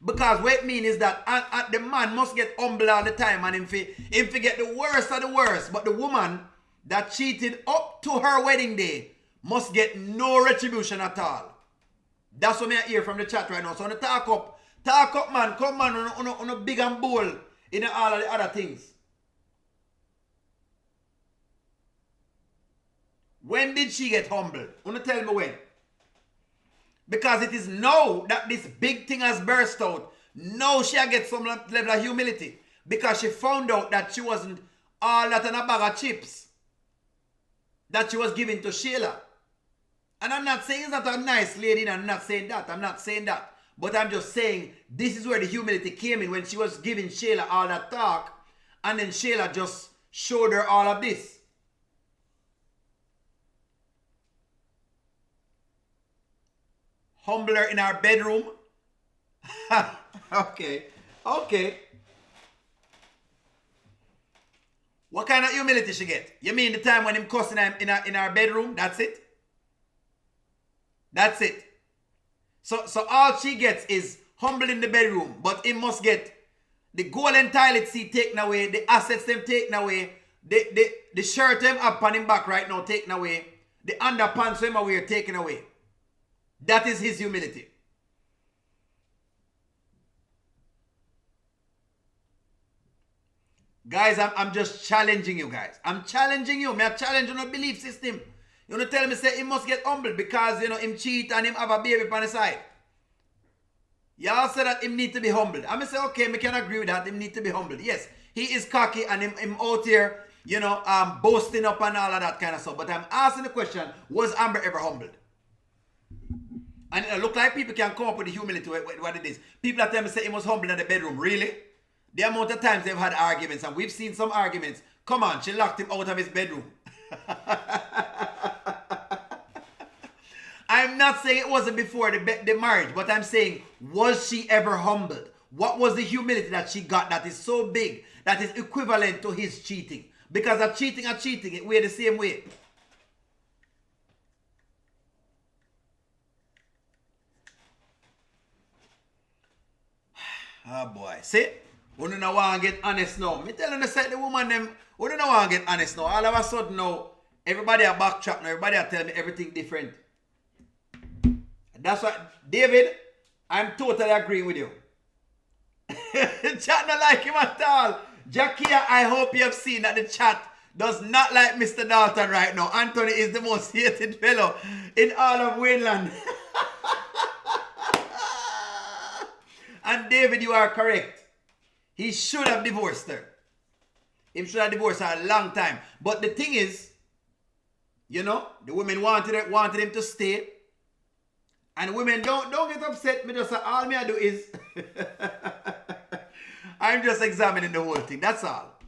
Because what it means is that the man must get humble all the time and if he get the worst of the worst. But the woman that cheated up to her wedding day must get no retribution at all. That's what I hear from the chat right now. So on the talk up man, come man on a big and bold in all of the other things. When did she get humbled? Wanna tell me when? Because it is now that this big thing has burst out. Now she get some level of humility. Because she found out that she wasn't all that in a bag of chips that she was giving to Shayla. And I'm not saying it's not a nice lady, and I'm not saying that. I'm not saying that. But I'm just saying this is where the humility came in when she was giving Shayla all that talk. And then Shayla just showed her all of this. Humbler in our bedroom. Okay. What kind of humility she get? You mean the time when him cussing her in our bedroom? That's it? That's it. So all she gets is humble in the bedroom, but he must get the golden toilet seat taken away, the assets them taken away, the shirt them up on him back right now taken away, the underpants him away taken away. That is his humility. Guys, I'm just challenging you guys. I'm challenging you. I'm challenging your belief system. You want to tell me say he must get humbled because, you know, him cheat and him have a baby on the side. Y'all say that him need to be humbled. I'm going to say, okay, I can agree with that. Him need to be humbled. Yes, he is cocky and him out here, you know, boasting up and all of that kind of stuff. But I'm asking the question, was Amber ever humbled? And it look like people can come up with the humility what it is. People that tell me say he was humble in the bedroom. Really? The amount of times they've had arguments, and we've seen some arguments. Come on, she locked him out of his bedroom. I'm not saying it wasn't before the marriage, but I'm saying, was she ever humbled? What was the humility that she got that is so big, that is equivalent to his cheating? Because a cheating, we're the same way. Oh boy, see? We don't want to get honest now. Me tell you, the woman them, we don't want to get honest now. All of a sudden now, everybody are backtrack now. Everybody are telling me everything different. That's what, David, I'm totally agreeing with you. Chat not like him at all. Jackia, I hope you have seen that the chat does not like Mr. Dalton right now. Anthony is the most hated fellow in all of Wayneland. And David, you are correct. He should have divorced her. He should have divorced her a long time. But the thing is, you know, the women wanted him to stay. And women, don't get upset. Me just all me I do is I'm just examining the whole thing. That's all.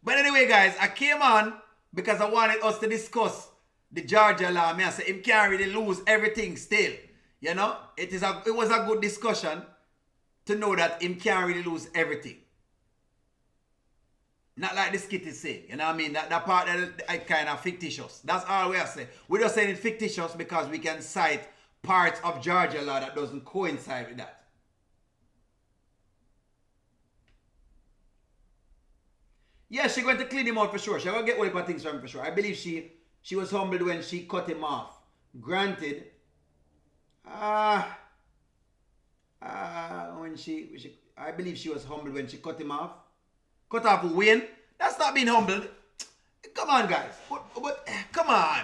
But anyway, guys, I came on because I wanted us to discuss the Georgia law. I said him can't really lose everything still. You know, it was a good discussion to know that him can't really lose everything. Not like the skit is saying. You know what I mean? That part that kind of fictitious. That's all we are saying. We're just saying it's fictitious because we can cite parts of Georgia law that doesn't coincide with that. Yeah, she's going to clean him out for sure. She's going to get all the things from him for sure. I believe she was humbled when she cut him off. Granted, I believe she was humbled when she cut him off. Cut off Wayne. That's not being humbled. Come on, guys. But come on.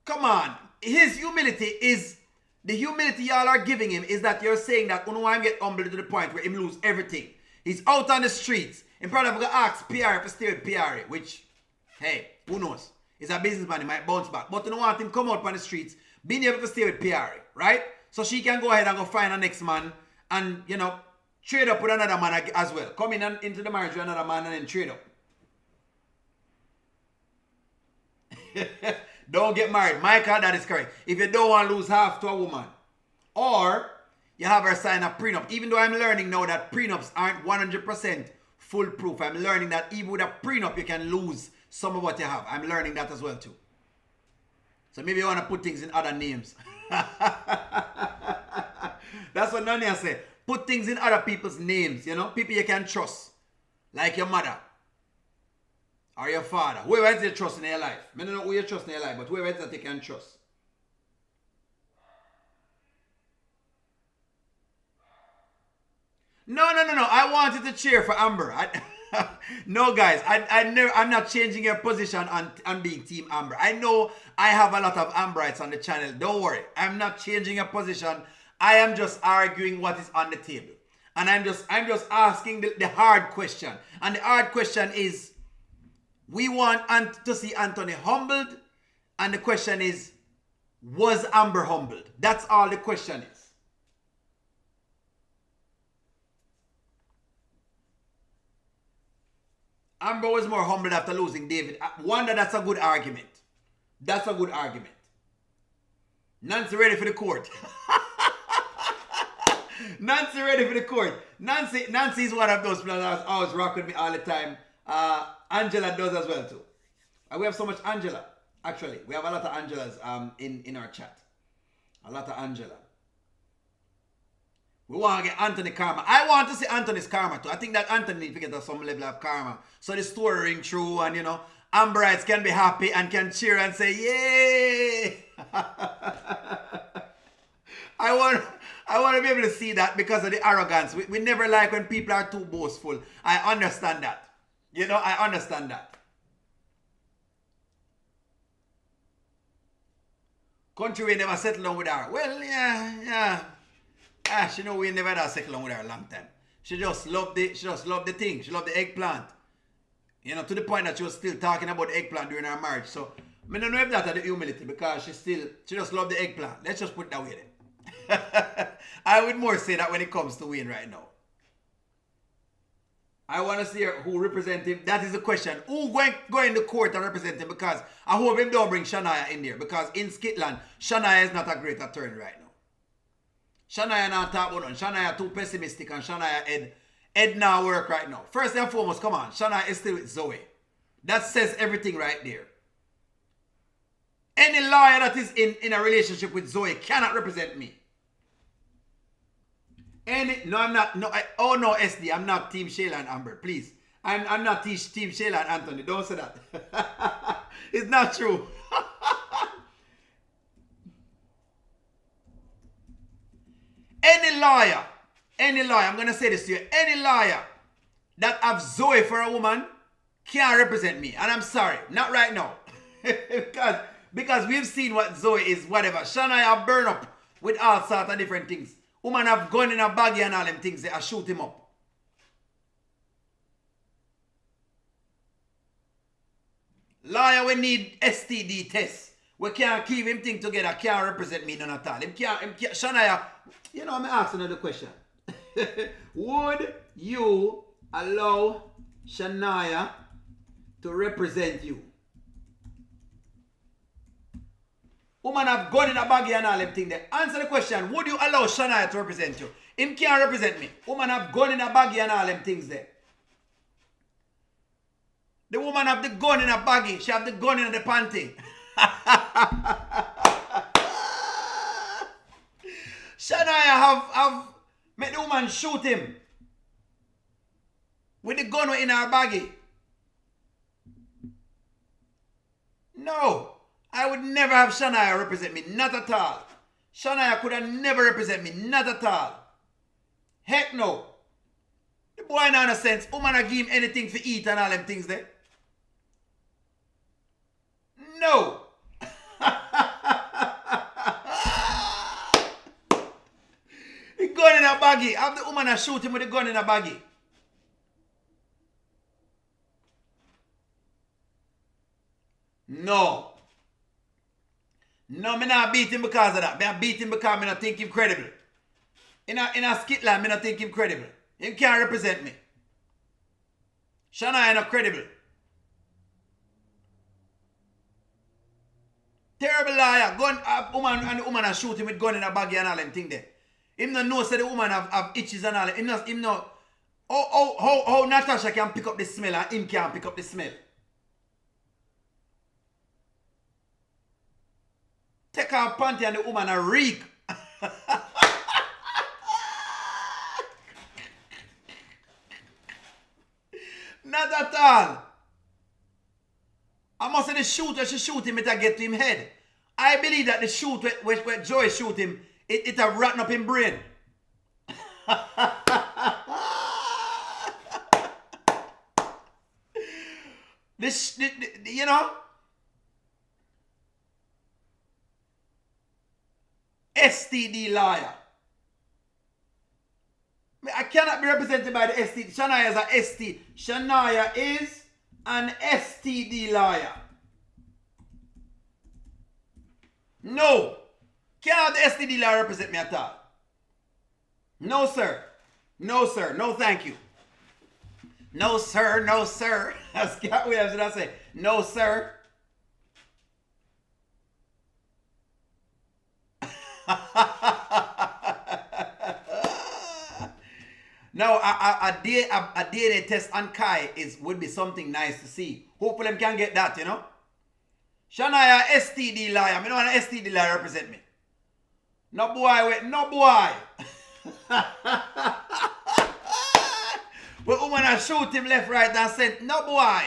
Come on. His humility is, the humility y'all are giving him is that you're saying that Unuwan get humbled to the point where he lose everything. He's out on the streets. And probably going to ask PR to stay with PR, which, hey, who knows? He's a businessman, he might bounce back. But you don't want him to come out on the streets, being able to stay with PR, right? So she can go ahead and go find a next man and, you know, trade up with another man as well. Come in and into the marriage with another man and then trade up. Don't get married. Michael, that is correct. If you don't want to lose half to a woman. Or you have her sign a prenup. Even though I'm learning now that prenups aren't 100% foolproof. I'm learning that even with a prenup, you can lose some of what you have. I'm learning that as well too. So maybe you want to put things in other names. That's what Nanya said. Put things in other people's names, you know? People you can trust. Like your mother. Or your father. Whoever else you trust in your life. I don't know who you trust in your life, but whoever else that you can trust. No. I wanted to cheer for Amber. No, guys. I'm not changing your position on being Team Amber. I know I have a lot of Amberites on the channel. Don't worry. I'm not changing your position. I am just arguing what is on the table. And I'm just asking the hard question. And the hard question is, we want to see Anthony humbled. And the question is, was Amber humbled? That's all the question is. Amber was more humbled after losing David. I wonder that's a good argument. That's a good argument. Nancy ready for the court. Nancy ready for the court. Nancy is one of those people that always rock with me all the time. Angela does as well too. We have so much Angela. Actually, we have a lot of Angelas in our chat. A lot of Angela. We want to get Anthony karma. I want to see Anthony's karma too. I think that Anthony needs to get some level of karma. So the story ring true and, you know, Amberites can be happy and can cheer and say, yay! I want to be able to see that because of the arrogance. We never like when people are too boastful. I understand that. You know, I understand that. Kountry Wayne never settled down with her. Well, yeah. She know we never had a settle down with her a long time. She just loved the thing. She loved the eggplant. You know, to the point that she was still talking about the eggplant during her marriage. So, I don't know if that's the humility because she just loved the eggplant. Let's just put it that way then. I would more say that when it comes to Wayne right now. I want to see who represent him. That is the question. Who go in the court and represent him? Because I hope him don't bring Shania in there. Because in Scotland, Shania is not a great attorney right now. Shania not talk about nothing. Shania too pessimistic and Shania Ed now work right now. First and foremost, come on. Shania is still with Zoe. That says everything right there. Any lawyer that is in a relationship with Zoe cannot represent me. I'm not. No, SD. I'm not Team Shayla and Amber. Please. I'm not Team Shayla and Anthony. Don't say that. It's not true. Any lawyer, I'm going to say this to you. Any lawyer that have Zoe for a woman can't represent me. And I'm sorry. Not right now. because we've seen what Zoe is, whatever. Shania have burn up with all sorts of different things. Woman have gun in a baggie and all them things. They shoot him up. Lawyer we need STD test. We can't keep him thing together. Can't represent me none at all. Him can't, Shania, you know, I'm asking another question. Would you allow Shania to represent you? Woman have gun in a baggie and all them thing there. Answer the question. Would you allow Shania to represent you? Him can't represent me. Woman have gun in a baggie and all them things there. The woman have the gun in her baggie. She have the gun in the panty. Shania have made the woman shoot him with the gun in her baggie. No, I would never have Shania represent me, not at all. Shania could have never represent me, not at all. Heck no. The boy not in a sense, woman a give him anything for eat and all them things there. No. The gun in a baggie. Have the woman a shoot him with the gun in a baggie. No. No, me not beat him because of that. Me beat him because me not think him credible. In a skitland, me not think him credible. Him can't represent me. Shania not credible. Terrible liar. Gun woman and the woman a shoot him with gun in a baggie and all them thing there. Him no know say the woman have itches and all that. Him no how Natasha can pick up the smell and him can't pick up the smell. Take her panty and the woman a reek. Not at all. I must say the shooter she shoot him, it a get to him head. I believe that the shoot where Joy shoot him, it have rotten up him brain. You know? STD liar. I cannot be represented by the STD. Shania is a ST. Shania is an STD liar. No. Cannot the STD liar represent me at all. No, sir. No, sir. No, thank you. No, sir. No, sir. As Scott Williams did I say. No, sir. No, a DNA test on Kai would be something nice to see. Hopefully them can get that, you know. Shania STD liar. I don't want an STD liar represent me. No boy, wait, no boy. But woman I shoot him left, right, and said, no boy.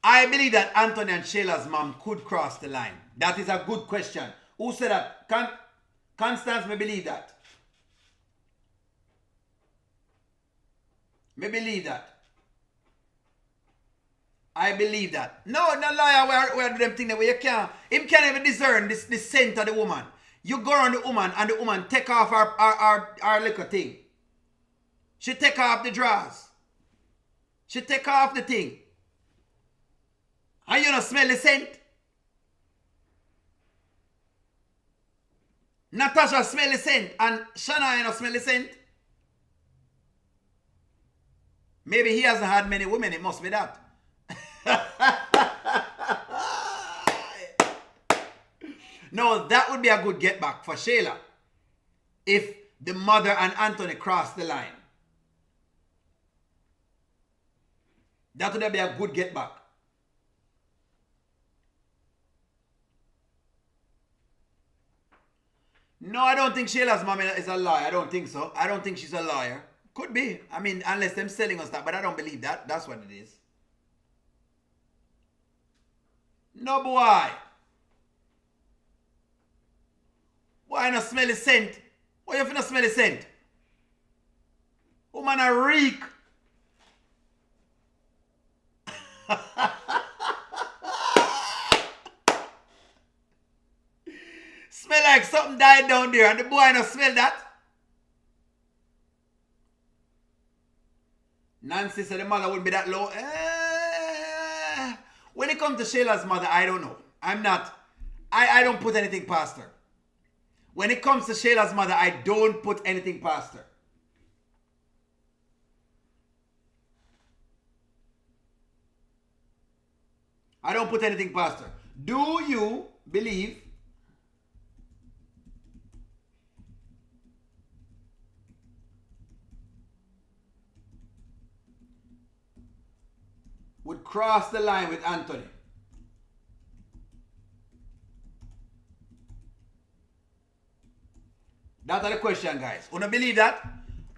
I believe that Anthony and Shayla's mom could cross the line. That is a good question. Who said that? Constance may believe that. May believe that. I believe that. No, no liar, where do them thing that way you can't. Him can't even discern the scent of the woman. You go on the woman and the woman take off her little thing. She take off the drawers. She take off the thing. And you don't smell the scent. Natasha smell the scent and Shania don't smell the scent. Maybe he hasn't had many women, it must be that. No, that would be a good get back for Shayla. If the mother and Anthony cross the line. That would be a good get back. No, I don't think Shayla's mom is a liar. I don't think so. I don't think she's a liar. Could be. I mean, unless them selling us that. But I don't believe that. That's what it is. No, boy. Why not smell the scent? Why you finna smell the scent? Woman a reek. Smell like something died down there and the boy not smell that. Nancy said the mother wouldn't be that low. When it comes to Shayla's mother, I don't know. I don't put anything past her. When it comes to Shayla's mother, I don't put anything past her. I don't put anything past her. Do you believe would cross the line with Anthony? That's the question, guys. Wanna believe that?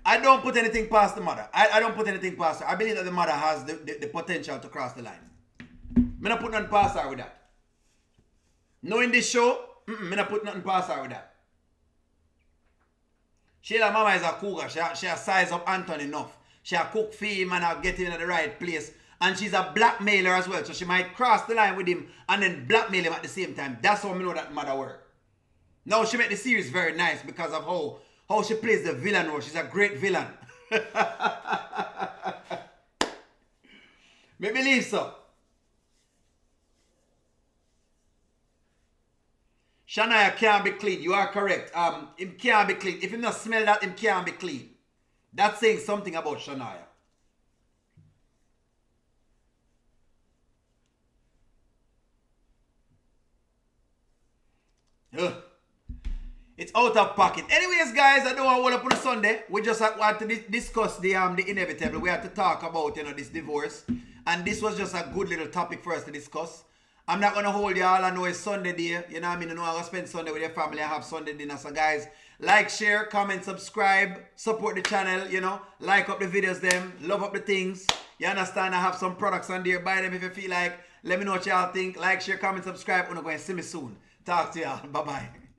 I don't put anything past the mother. I don't put anything past her. I believe that the mother has the potential to cross the line. I'm not put nothing past her with that. Knowing this show, I'm not put nothing past her with that. Shayla mama is a cougar. She has size up Anthony enough. She has cook for him and get him in the right place. And she's a blackmailer as well. So she might cross the line with him and then blackmail him at the same time. That's how I know that mother works. Now she made the series very nice because of how she plays the villain role. She's a great villain. Me believe so. Shania can't be clean. You are correct. Him can't be clean. If you not smell that, him can't be clean. That's saying something about Shania. Ugh. It's out of pocket. Anyways, guys, I don't want to hold up on a Sunday. We just want to discuss the inevitable. We have to talk about, this divorce. And this was just a good little topic for us to discuss. I'm not going to hold y'all. I know it's Sunday day. You know what I mean? You know I'm going to spend Sunday with your family and have Sunday dinner. So, guys, like, share, comment, subscribe, support the channel, like up the videos them, love up the things. You understand? I have some products on there. Buy them if you feel like. Let me know what y'all think. Like, share, comment, subscribe. We're going to see me soon. Talk to y'all. Bye-bye.